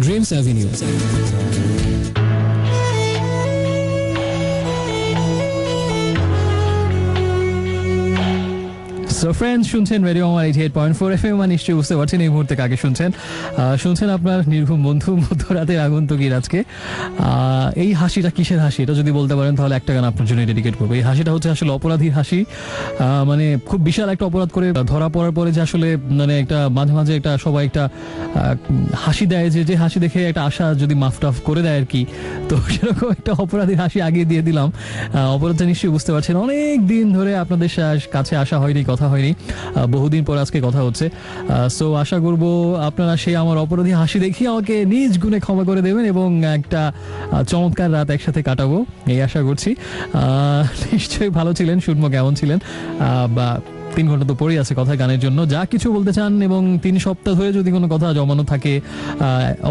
Dreams Avenue. So friends, শুনছেন radio আমার 88.4 FM। নিশ্চয়ই বুঝতে পারছেন এই মুহূর্তে কাকে শুনছেন আপনার নির্ঘুম বন্ধু মধ্যরাতের আগন্তুকী রাজকে। এই হাসিটা কিসের হাসি এটা যদি বলতে পারেন তাহলে একটা গান আপনার জন্য ডেডিকেট করবো। এই হাসিটা হচ্ছে আসলে অপরাধীর হাসি। মানে খুব বিশাল একটা অপরাধ করে ধরা পড়ার পরে যে আসলে মানে একটা মাঝে মাঝে একটা সবাই একটা হাসি দেয়, যে হাসি দেখে একটা আশা যদি মাফ টাফ করে দেয় আর কি। তো সেরকম একটা অপরাধীর হাসি আগে দিয়ে দিলাম। অপরাধটা নিশ্চয়ই বুঝতে পারছেন, অনেক দিন ধরে আপনাদের কাছে আসা হয়নি, কথা হয়নি, বহুদিন পর আজকে কথা হচ্ছে। সো আশা করবো আপনারা সেই আমার অপরাধী হাসি দেখিয়ে আমাকে নিজ গুণে ক্ষমা করে দেবেন এবং একটা চমৎকার রাত একসাথে কাটাবো এই আশা করছি। নিশ্চয়ই ভালো ছিলেন, শুনবো কেমন ছিলেন। বা 3 ঘন্টা তো পড়েই আছে কথা গানের জন্য, যা কিছু বলতে চান এবং 3 সপ্তাহ ধরে যদি কোনো কথা জমানো থাকে,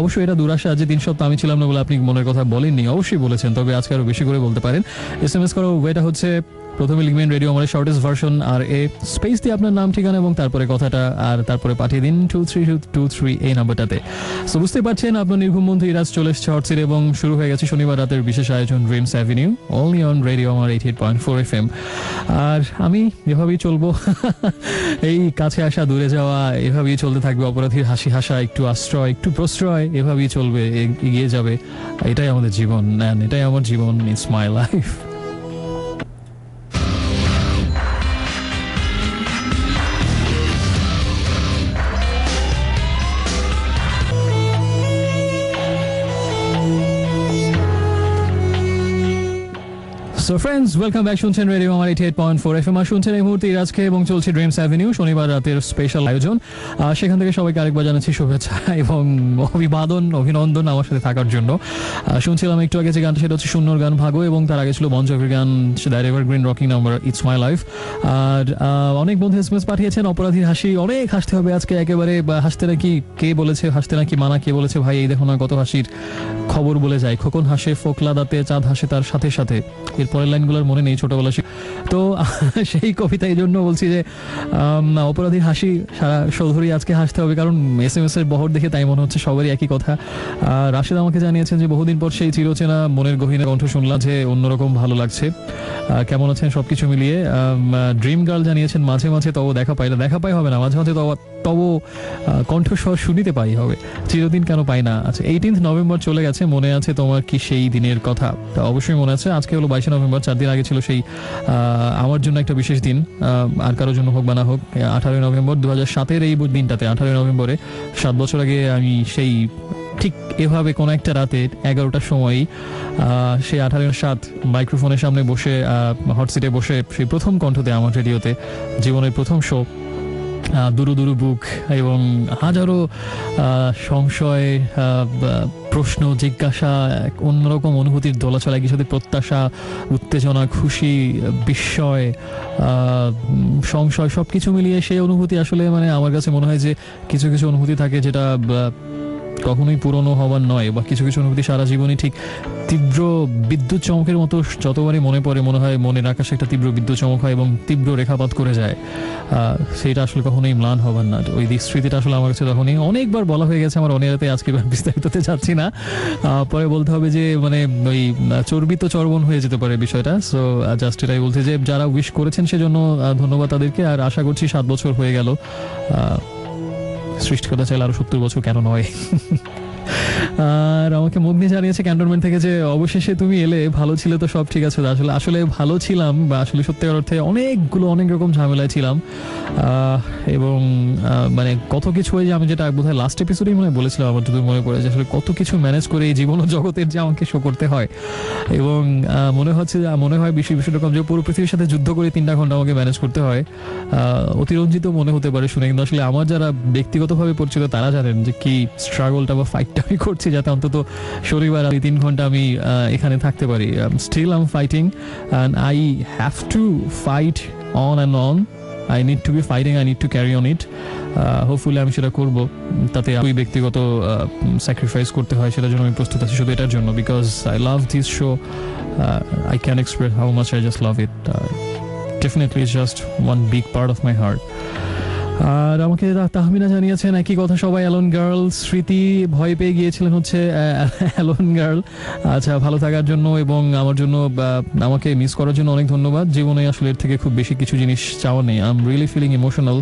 অবশ্যই এটা দুরাশা যে 3 সপ্তাহ আমি ছিলাম না বলে আপনি মনের কথা বলেননি, অবশ্যই বলেছেন, তবে আজকে আরো বেশি করে বলতে পারেন। SMS করো, ওয়েটা হচ্ছে প্রথমে লিখবেন রেডিও আমার শর্টেস্ট ভার্সন আর এ স্পেস দিয়ে আপনার নাম ঠিকানা এবং তারপরে কথাটা, আর তারপরে পাঠিয়ে দিন 2323 এই নাম্বারটাতে। সো বুঝতে পারছেন আপনার নির্ঘুম বন্ধু ইরাজ চলে এসেছে হটসিট এবং শুরু হয়ে গেছে শনিবার রাতের বিশেষ আয়োজন dreams avenue, only on radio আমার 88.4 FM। আর আমি এভাবেই চলবো, এই কাছে আসা দূরে যাওয়া, এভাবেই চলতে থাকবে। অপরাধীর হাসি হাসা, একটু আশ্রয় একটু প্রশ্রয়, এভাবেই চলবে, এগিয়ে যাবে। এটাই আমাদের জীবন, এটাই আমার জীবন, it's my life. So friends, welcome back. শুনছেন রেডিও আমার 88.4 FM আর শুনছেন এই মুহূর্তে ইরাজকে এবং চলছে ড্রিমস অ্যাভিনিউ শনিবার রাতের স্পেশাল আয়োজন। সেখান থেকে সবাইকে আরেকবার জানাচ্ছি শুভেচ্ছা এবং অভিনন্দন আমার সাথে থাকার জন্য। শুনছিলাম একটু আগে যে গানটা, সেটা হচ্ছে শূন্যর গান ভাগো, এবং তার আগে ছিল বন জভির গান the evergreen rocking number it's my life. আর অনেক বন্ধু SMS পাঠিয়েছেন অপরাধীর হাসি, অনেক হাসতে হবে আজকে একেবারে। হাসতে নাকি কে বলেছে, হাসতে নাকি মানা কে বলেছে, ভাই এই দেখো না কত হাসির খবর বলে যায়। খোকন হাসে ফোকলা দাঁতে, চাঁদ হাসে তার সাথে সাথে। এর পরের লাইনগুলোর মনে নেই, ছোটবেলা তো সেই কবিতা। এই জন্য বলছি যে অপরাধীর হাসি সারা চৌধুরী আজকে হাসতে হবে, কারণ SMS এর বহর দেখে তাই মনে হচ্ছে সবারই একই কথা। রাশেদ আমাকে জানিয়েছেন যে বহুদিন পর সেই চিরচেনা মনের গহীনের কণ্ঠ শুনলাম, যে অন্যরকম ভালো লাগছে। কেমন আছেন সবকিছু মিলিয়ে। ড্রিম গার্ল জানিয়েছেন মাঝে মাঝে তবু দেখা পাই হবে না, মাঝে মাঝে তবু কণ্ঠস্বর শুনিতে পাই হবে, চিরদিন কেন পাই না। আচ্ছা, 18 নভেম্বর চলে গেছে, মনে আছে তোমার কি সেই দিনের কথা? অবশ্যই মনে আছে। আজকে হলো 22 নভেম্বর, 4 দিন আগে ছিল সেই আমার জন্য একটা বিশেষ দিন, আর কারোর জন্য হোক বা না হোক। 18 নভেম্বর 2007-এর এই দিনটাতে, 18 নভেম্বরে 7 বছর আগে আমি সেই ঠিক এভাবে কোনো একটা রাতে 11টার সময় সেই 18/7 মাইক্রোফোনের সামনে বসে হটসিটে বসে সেই প্রথম কণ্ঠতে আমার রেডিওতে, জীবনের প্রথম শো, দুরু দুরু বুক এবং হাজারো সংশয়, প্রশ্ন, জিজ্ঞাসা, অন্যরকম অনুভূতির দোলাচল, একই সাথে প্রত্যাশা, উত্তেজনা, খুশি, বিস্ময়, সংশয়, সবকিছু মিলিয়ে সেই অনুভূতি আসলে মানে আমার কাছে মনে হয় যে কিছু কিছু অনুভূতি থাকে যেটা কখনোই পুরনো হবার নয়, বা কিছু কিছু অনুভূতি সারা জীবনই ঠিক তীব্র বিদ্যুৎ চমকের মতো যতবারই মনে পড়ে মনে হয় মনের আকাশে একটা তীব্র বিদ্যুৎ চমক হয় এবং তীব্র রেখাপাত করে যায়। সেইটা আসলে কখনোই ম্লান হবার না। ওই স্মৃতিটা আসলে আমার কাছে তখনই অনেকবার বলা হয়ে গেছে আমার অনেরাতে, আজকে বিস্তারিততে যাচ্ছি না, পরে বলতে হবে যে মানে ওই চর্বিত চর্বণ হয়ে যেতে পারে বিষয়টা। সো জাস্ট এটাই বলতে যে যারা উইশ করেছেন সেজন্য ধন্যবাদ তাদেরকে, আর আশা করছি 7 বছর হয়ে গেল, সৃষ্টিকর্তা চাইলে আরো 70 বছর কেন নয়। আর আমাকে মুগ্নি জানিয়েছে ক্যান্টনমেন্ট থেকে যে অবশেষে তুমি এলে, ভালো ছিল তো সব ঠিক আছে। আসলে ভালো ছিলাম, বা আসলে সত্যিকার অর্থে অনেক রকম ঝামেলায় ছিলাম, এবং মানে কত কিছু হয় যে আমি যেটা বোধহয় লাস্ট এপিসোডেই বলেছিলাম, আমার যদি মনে পড়ে যে আসলে কত কিছু ম্যানেজ করে এই জীবন ও জগতের যে আমাকে শো করতে হয়, এবং মনে হয় বিষয়রকম যে পুরো পৃথিবীর সাথে যুদ্ধ করে 3টা ঘন্টা আমাকে ম্যানেজ করতে হয়। অতিরঞ্জিত মনে হতে পারে শুনে, কিন্তু আসলে আমার যারা ব্যক্তিগতভাবে পরিচিত তারা জানেন যে কি স্ট্রাগলটা বা ফাইটটা আমি করছি, যাতে অন্তত শনিবার 3 ঘন্টা আমি এখানে থাকতে পারি। Still I am fighting and I have to fight on and on. I need to be fighting, I need to carry on it. Hopefully আমি সেটা করবো, তাতে আমি ব্যক্তিগত স্যাক্রিফাইস করতে হয় সেটার জন্য আমি প্রস্তুত আছি, শুধু এটার জন্য, because I love this show, I can express how much I just love it, definitely it's just one big part of my heart. আর আমাকে তাহমিনা জানিয়েছেন একই কথা, সবাই অ্যালোন গার্ল। স্মৃতি ভয় পেয়ে গিয়েছিলেন হচ্ছে অ্যালোন গার্ল। আচ্ছা, ভালো থাকার জন্য এবং আমার জন্য আমাকে মিস করার জন্য অনেক ধন্যবাদ। জীবনে আসলে এর থেকে খুব বেশি কিছু জিনিস চাওয়া নেই। I am really feeling emotional.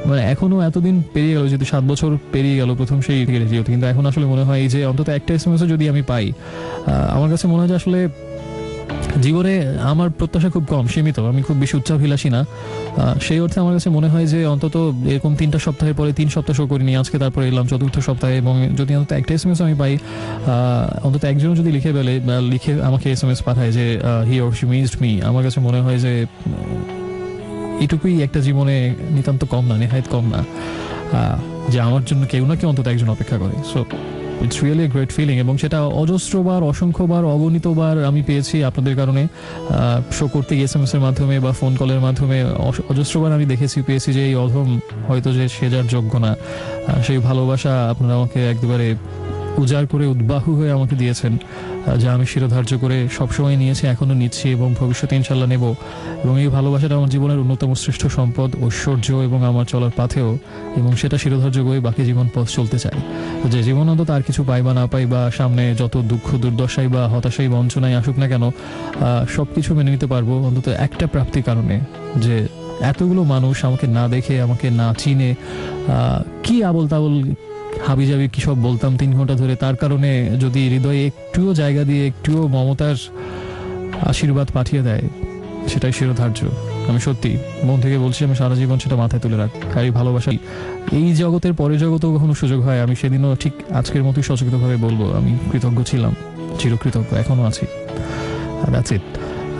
মানে এখনো এতদিন পেরিয়ে গেল, যেহেতু 7 বছর পেরিয়ে গেল প্রথম সেই যেহেতু, কিন্তু এখন আসলে মনে হয় যে অন্তত একটা এসএমএসও যদি আমি পাই, আমার কাছে মনে হয় যে আসলে জীবনে আমার প্রত্যাশা খুব কম, সীমিত। আমি খুব বেশি উচ্চাভিলাষী না। সেই অর্থে আমার কাছে মনে হয় যে অন্তত এরকম 3টা সপ্তাহের পরে 3 সপ্তাহ শো করিনি, আজকে তারপরে এলাম 4র্থ সপ্তাহে, এবং যদি অন্তত একটা এসএমএস আমি পাই, অন্তত একজনও যদি লিখে আমাকে এসএমএস পাঠায় যে he or she missed me, আমার কাছে মনে হয় যে এটুকুই একটা জীবনে নিতান্ত কম না, নেহায়েত কম না, যে আমার জন্য কেউ না কেউ অন্তত একজন অপেক্ষা করে। So it's really a great feeling, এবং সেটা অজস্রবার, অসংখ্যবার, অগণিতবার আমি পেয়েছি আপনাদের কারণে। শো করতে গিয়ে এসএমএস এর মাধ্যমে বা ফোন কলের মাধ্যমে অজস্রবার আমি পেয়েছি যে এই অধম হয়তো যে সে যার যোগ্য না, সেই ভালোবাসা আপনারা আমাকে একেবারে উজাড় করে উদ্বাহু হয়ে আমাকে দিয়েছেন, যা আমি শিরোধার্য করে সবসময় নিয়েছি, এখনো নিচ্ছি এবং ভবিষ্যতে ইনশাল্লাহ নেব। এবং এই ভালোবাসাটা আমার জীবনের অন্যতম শ্রেষ্ঠ সম্পদ, ঐশ্বর্য এবং আমার চলার পাথেও, এবং সেটা শিরোধার্য করে বাকি জীবন পথ চলতে চাই। যে জীবন অন্তত আর কিছু পাই বা না পাই, বা সামনে যত দুঃখ দুর্দশাই বা হতাশাই বঞ্চনাই আসুক না কেন, সব কিছু মেনে নিতে পারবো অন্তত একটা প্রাপ্তির কারণে, যে এতগুলো মানুষ আমাকে না দেখে, আমাকে না চিনে, কি আবল তাবল হাবিজাবি কি সব বলতাম 3 ঘন্টা ধরে, তার কারণে যদি হৃদয়ে একটুও জায়গা দিয়ে একটুও মমতার আশীর্বাদ পাঠিয়ে দেয়, সেটাই শিরোধার্য। আমি সত্যি মন থেকে বলছি, আমি সারা জীবন সেটা মাথায় তুলে রাখ। আর এই ভালোবাসাই এই জগতের পরের জগতেও কখনো সুযোগ হয়, আমি সেদিনও ঠিক আজকের মতোই সচেতনভাবে বলবো আমি কৃতজ্ঞ ছিলাম, চিরকৃতজ্ঞ, এখনো আছি। That's it.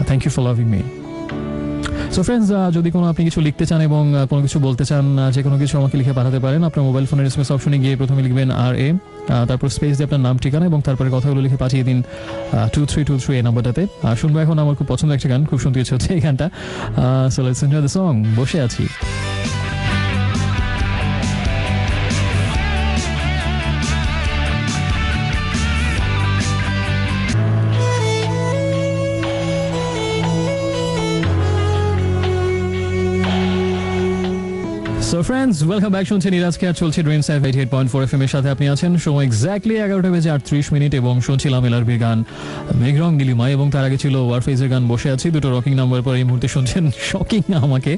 Thank you for loving me. So friends, যদি কোনো আপনি কিছু লিখতে চান এবং কোনো কিছু বলতে চান, যে কোনো কিছু আমাকে লিখে পাঠাতে পারেন। আপনার মোবাইল ফোনের এসএমএস অপশনে গিয়ে প্রথমে লিখবেন RA, তারপর স্পেস দিয়ে আপনার নাম, ঠিকানা এবং তারপরে কথাগুলো লিখে পাঠিয়ে দিন 2323 এই নাম্বারটাতে। আর শুনবো এখন আমার খুব পছন্দের একটা গান, খুব শুনতে ইচ্ছে হচ্ছে এই গানটা। So let's enjoy the song, বসে আছি। So friends, welcome back. শুনছেন ইরাজকে, আর চলছে ড্রিমস 88.4 FM এর সাথে আপনি আছেন। সময় এক্স্যাক্টলি 11:38 এবং শুনছিলাম এলআরবির গান মেঘরং নীলিমা, এবং তার আগে ছিল ওয়ারফেজের গান বসে আছি। দুটো রকিং নাম্বার পর এই মুহূর্তে শুনছেন শকিং আমাকে।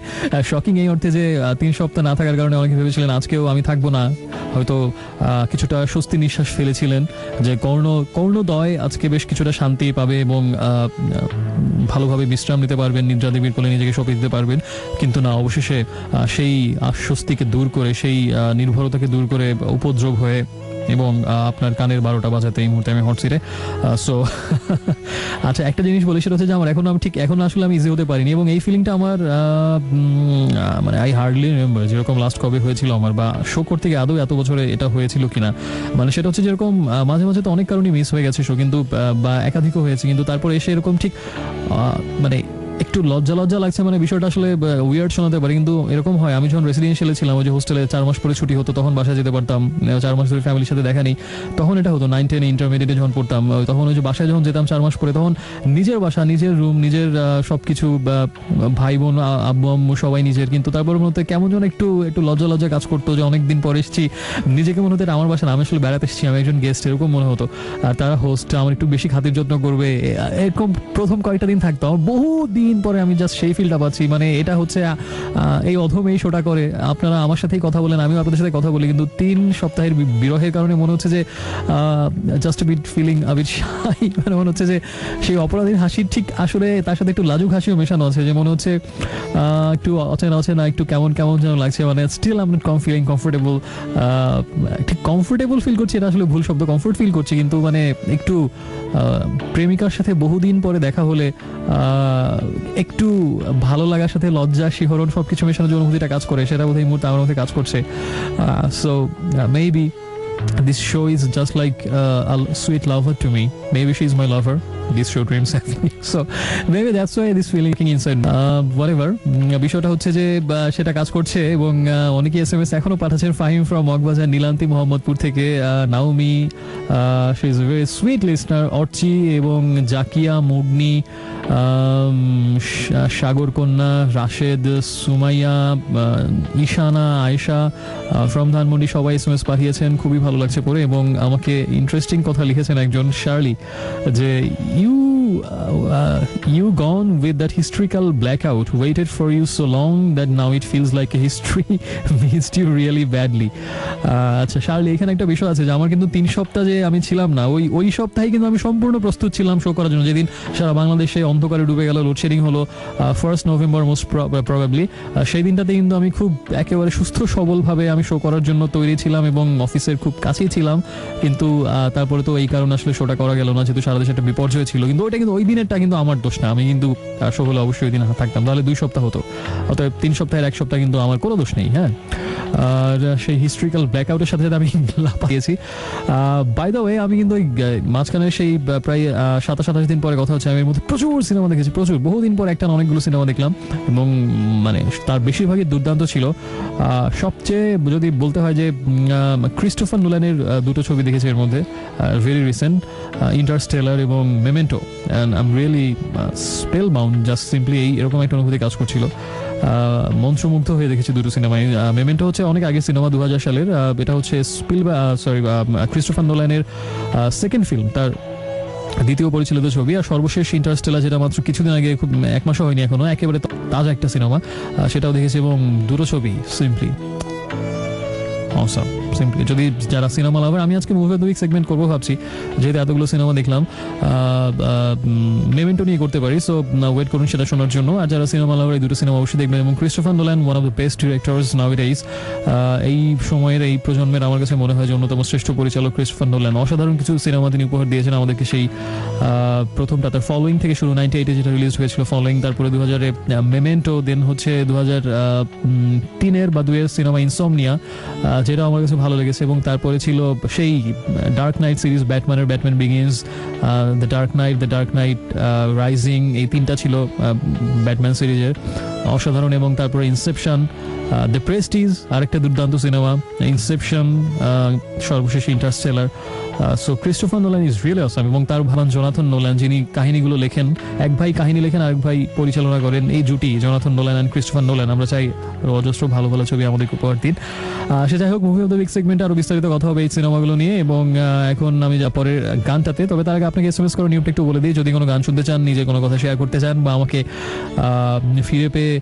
শকিং এই অর্থে যে 3 সপ্তাহ না থাকার কারণে অনেকে ভেবেছিলেন আজকেও আমি থাকবো না, হয়তো কিছুটা স্বস্তি নিঃশ্বাস ফেলেছিলেন যে কর্ণদয় আজকে বেশ কিছুটা শান্তি পাবে এবং ভালোভাবে বিশ্রাম নিতে পারবেন, নিদ্রা দেবীর কোলে নিজেকে সঁপে দিতে পারবেন। কিন্তু না, অবশেষে সেই আশ্বস্তিকে দূর করে, সেই নির্ভরতাকে দূর করে উপদ্রব হয়ে এবং আপনার কানের 12টা বাজাতে এই মুহূর্তে আমি হট সিটে। সো আচ্ছা, একটা জিনিস বলি, সেটা হচ্ছে যে আমার এখন আসলে আমি ইজি হতে পারিনি, এবং এই ফিলিংটা আমার মানে আই হার্ডলি রিমেম্বার যেরকম লাস্ট কবে হয়েছিল আমার, বা শো করতে গিয়ে আদৌ এত বছরে এটা হয়েছিল কিনা। মানে সেটা হচ্ছে যেরকম মাঝে মাঝে তো অনেক কারণে মিস হয়ে গেছে শো, কিন্তু বা একাধিকও হয়েছে, কিন্তু তারপর এসে এরকম ঠিক মানে একটু লজ্জা লাগছে। মানে বিষয়টা আসলে উইয়ার্ড শোনাতে পারে, কিন্তু এরকম হয়। আমি যখন রেসিডেন্সিয়ালে ছিলাম, ওই যে হোস্টেলে 4 মাস পরে ছুটি হতো, তখন বাসায় যেতে পারতাম। 4 মাস ধরে ফ্যামিলির সাথে দেখা নেই, তখন এটা হতো। 9-10 ইন্টারমিডিয়েটে যখন পড়তাম, তখন ওই যে বাসায় যখন যেতাম 4 মাস পরে, তখন নিজের বাসা, নিজের রুম, নিজের সবকিছু, ভাই বোন, আব্বু আম্মু সবাই নিজের, কিন্তু তারপর মনে কেমন যেন একটু লজ্জা কাজ করতো যে অনেকদিন পরে এসেছি। নিজেকে মনে হতো আমার বাসা, আমি আসলে বেড়াতে এসেছি, আমি একজন গেস্ট, এরকম মনে হতো। আর তারা হোস্ট, আমার একটু বেশি খাতির যত্ন করবে, এরকম প্রথম কয়েকটা দিন থাকতো। বহু দিন পরে আমি জাস্ট সেই ফিলটা পাচ্ছি। মানে এটা হচ্ছে এই অধম এই শোটা করে, আপনারা আমার সাথেই কথা বলেন, আমিও আপনাদের সাথে কথা বলি, কিন্তু 3 সপ্তাহের বিরহের কারণে মনে হচ্ছে যে জাস্ট বিট ফিলিং বিট শাই। মানে মনে হচ্ছে যে সেই অপরাধীর হাসি ঠিক আসলে তার সাথে একটু লাজুক হাসিও মেশানো আছে, যে মনে হচ্ছে একটু অচেনা, একটু কেমন যেন লাগছে। মানে still I am not feeling comfortable. ঠিক কমফোর্টেবল ফিল করছি, এটা আসলে ভুল শব্দ, কমফোর্ট ফিল করছি, কিন্তু মানে একটু প্রেমিকার সাথে বহুদিন পরে দেখা হলে একটু ভালো লাগার সাথে লজ্জা, শিহরণ সবকিছু মেশানো যে অনুভূতিটা কাজ করে, সেটা বোধহয় এই মুহূর্তে আমার মধ্যে কাজ করছে। So maybe this show is just like a sweet lover to me. Maybe she's my lover. This show Dreams Avenue. So maybe that's why this feeling inside. Whatever. বিষয়টা হচ্ছে যে সেটা কাজ করছে এবং অনেকে এসএমএস এখনো পাঠাচ্ছেন। ফাহিম ফ্রম মগবাজার, নীলান্তি মোহাম্মদপুর থেকে, Naomi, she is very sweet listener, Archi এবং জাকিয়া, মুগনি, সাগর কন্যা, রাশেদ, সুমাইয়া, ঈশানা, আয়েশা ফ্রম ধানমন্ডি সবাই এসএমএস পাঠিয়েছেন। খুবই ভালো লাগছে পড়ে এবং আমাকে ইন্টারেস্টিং কথা লিখেছেন একজন শার্লি যে you gone with that historical blackout, waited for you so long that now it feels like a history missed you really badly. আচ্ছা শার্লি, এখানে একটা বিষয় আছে যে আমার কিন্তু 3 সপ্তাহ যে আমি ছিলাম না, ওই সপ্তাহে কিন্তু আমি সম্পূর্ণ প্রস্তুত ছিলাম শো করার জন্য। যেদিন সারা বাংলাদেশে অন্ধকারে ডুবে গেল, লোডশেডিং হলো 1st নভেম্বর মোস্ট প্রবাবলি, সেই দিনটাতে কিন্তু আমি খুব একেবারে সুস্থ সবলভাবে আমি শো করার জন্য তৈরি ছিলাম এবং অফিসের খুব কাছেই ছিলাম। কিন্তু তারপরে তো এই কারণে আসলে শোটা করা গেল না, যেহেতু সারা দেশে একটা বিপর্যয় ছিল। কিন্তু ওই দিনেরটা কিন্তু আমার দোষ না, আমি কিন্তু শো হলে অবশ্যই ওই দিন থাকতাম, তাহলে 2 সপ্তাহ হতো। অতএব 3 সপ্তাহের 1 সপ্তাহ কিন্তু আমার কোনো দোষ নেই। হ্যাঁ, আর সেই হিস্ট্রিক্যাল ব্ল্যাকআউটের সাথে আমি লাফিয়েছি। বাই দ্য ওয়ে, আমি কিন্তু ওই মাঝখানে সেই প্রায় 27-28 দিন পরে কথা হচ্ছে, আমি এর মধ্যে প্রচুর সিনেমা দেখেছি, বহুদিন পর একটা অনেকগুলো সিনেমা দেখলাম এবং মানে তার বেশিরভাগই দুর্দান্ত ছিল। সবচেয়ে যদি বলতে হয় যে ক্রিস্টোফার নোলানের 2টো ছবি দেখেছি এর মধ্যে, ভেরি রিসেন্ট, ইন্টারস্টেলার এবং memento, and I am really spell bound, just simply এরকম একটা অনুভূতি কাজ করছিল। মন্ত্রমুগ্ধ হয়ে দেখেছি 2টো সিনেমায়। মেমেন্টো হচ্ছে অনেক আগের সিনেমা, 2000 সালের। এটা হচ্ছে ক্রিস্টোফার নোলানের সেকেন্ড ফিল্ম, তার দ্বিতীয় পরিচালিত ছবি। আর সর্বশেষ ইন্টারস্টেলার, যেটা মাত্র কিছুদিন আগে, খুব 1 মাসও হয়নি এখনো, একেবারে তাজা একটা সিনেমা, সেটাও দেখেছি এবং 2টো ছবি সিম্পলি অসাম। সিম্পলি যদি যারা সিনেমা লাভার, আমি আজকে movie of the week segment করবো ভাবছি, যেহেতু এতগুলো সিনেমা দেখলাম, মেমেন্টো নিয়ে করতে পারি। সো ওয়েট করুন সেটা শোনার জন্য। আর যারা সিনেমা লাভার, এই 2টো সিনেমা অবশ্যই দেখবেন। এবং Christopher Nolan, one of the best directors nowadays. এই সময়ের, এই প্রজন্মের আমার কাছে মনে হয় যে অন্যতম শ্রেষ্ঠ পরিচালক ক্রিস্টোফার নোলান। অসাধারণ কিছু সিনেমা তিনি উপহার দিয়েছেন আমাদেরকে। সেই প্রথমটা তার ফলোয়িং থেকে শুরু, 98-এ যেটা রিলিজ হয়েছিল ফলোয়িং, তারপরে 2000-এ মেমেন্টো, দেন হচ্ছে 2003-এর বা 2-এর সিনেমা ইনসমনিয়া, যেটা আমার কাছে ভালো লেগেছে। এবং তারপরে ছিল সেই dark night series, Batman begins, the dark night rising, এই 3টা ছিল ব্যাটম্যান সিরিজের, অসাধারণ। এবং তারপরে ইনসেপশন, দ্য প্রেস্টিজ, আরেকটা দুর্দান্ত সিনেমা, ইনসেপশন, সর্বশেষ Interstellar. So Christopher Nolan is really awesome. এবং তার ভালো জোনাথন নোলান, যিনি কাহিনীগুলো লেখেন, এক ভাই কাহিনী লেখেন, আরেক ভাই পরিচালনা করেন, এই জুটি Jonathan Nolan and Christopher Nolan. আমরা চাই অজস্র ভালো ভালো ছবি আমাদেরকে উপহার দিন। সে যাই হোক, মুভি অফ দ্য উইক সেগমেন্টে আরো বিস্তারিত কথা হবে এই সিনেমাগুলো নিয়ে। এবং এখন আমি পরের গানটাতে, তবে তার আগে আপনাকে এসএমএস করে নিউটা একটু বলে দিই, যদি কোনো গান শুনতে চান, নিজে কোনো কথা শেয়ার করতে চান, বা আমাকে ফিরে পেয়ে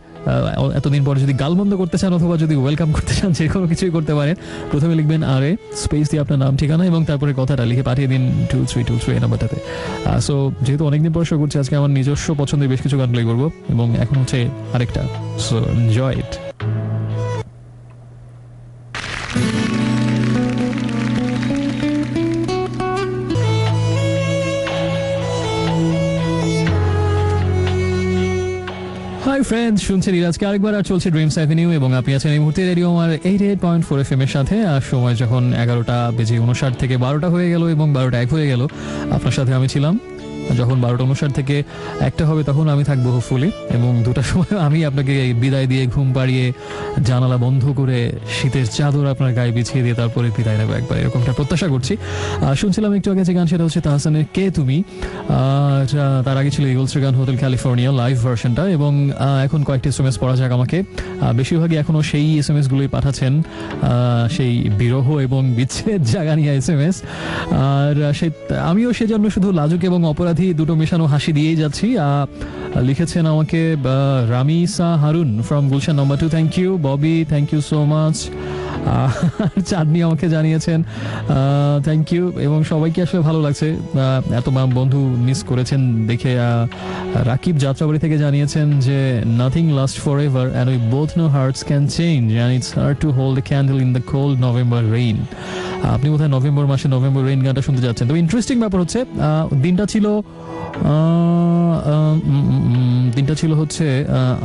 এতদিন পরে যদি গালমন্দ করতে চান, অথবা যদি ওয়েলকাম করতে চান, যে কোনো কিছুই করতে পারেন। প্রথমে লিখবেন আরে স্পেস দিয়ে আপনার নাম, ঠিকানা এবং তারপরে কথাটা লিখে পাঠিয়ে দিন 2323 এই নাম্বারটাতে। সো যেহেতু অনেকদিন পর শো করছি, আজকে আমার নিজস্ব পছন্দের বেশ কিছু গান প্লে করবো এবং এখন হচ্ছে আরেকটা। So enjoy it. Hi friends, শুনছেন আজকে আরেকবার, আর চলছে ড্রিমস অ্যাভিনিউ এবং আপনি আছেন এই মুহূর্তে রেডিও আমার 88.4 FM এর সাথে। আর সময় যখন 11:59 থেকে 12টা হয়ে গেল এবং 12টা 1 হয়ে গেল, আপনার সাথে আমি ছিলাম। যখন 12:59 থেকে 1টা হবে তখন আমি থাকবো হোপফুলি, এবং 2টার সময় আমি আপনাকে বিদায় দিয়ে, ঘুম পাড়িয়ে, জানালা বন্ধ করে, শীতের চাদর আপনার গায়ে বিছিয়ে দিয়ে তারপরে বিদায় নেবো একবার, এরকমটা প্রত্যাশা করছি। শুনছিলাম একটু আগে যে গান, সেটা হচ্ছে তাহসানের কে তুমি। তার আগে ছিল ইগলসের গান হোটেল ক্যালিফোর্নিয়া লাইভ ভার্সনটা। এবং এখন কয়েকটি এসএমএস পড়া যাক আমাকে। বেশিরভাগই এখনও সেই এসএমএস গুলোই পাঠাচ্ছেন, সেই বিরহ এবং বিচ্ছেদ জায়গা নিয়ে এসএমএস। আর আমিও সেজন্য শুধু লাজুক এবং অপরাধী দুটো মেশানো হাসি দিয়েই যাচ্ছি। লিখেছেন আমাকে Ramisa Harun from Gulshan number 2, thank you. Bobby, thank you so much. Chandni আমাকে জানিয়েছেন থ্যাংক ইউ। এবং সবাইকে আসলে ভালো লাগছে, এত বন্ধু মিস করেছেন দেখে। রাকিব যাত্রাবাড়ি থেকে জানিয়েছেন যে nothing last for ever and we both no hertz can change and it's hard to hold a candle in the cold November rain. আপনি কোথায় নভেম্বর মাসে নভেম্বর রেইন গানটা শুনতে যাচ্ছেন। তবে ইন্টারেস্টিং ব্যাপার হচ্ছে দিনটা ছিল হচ্ছে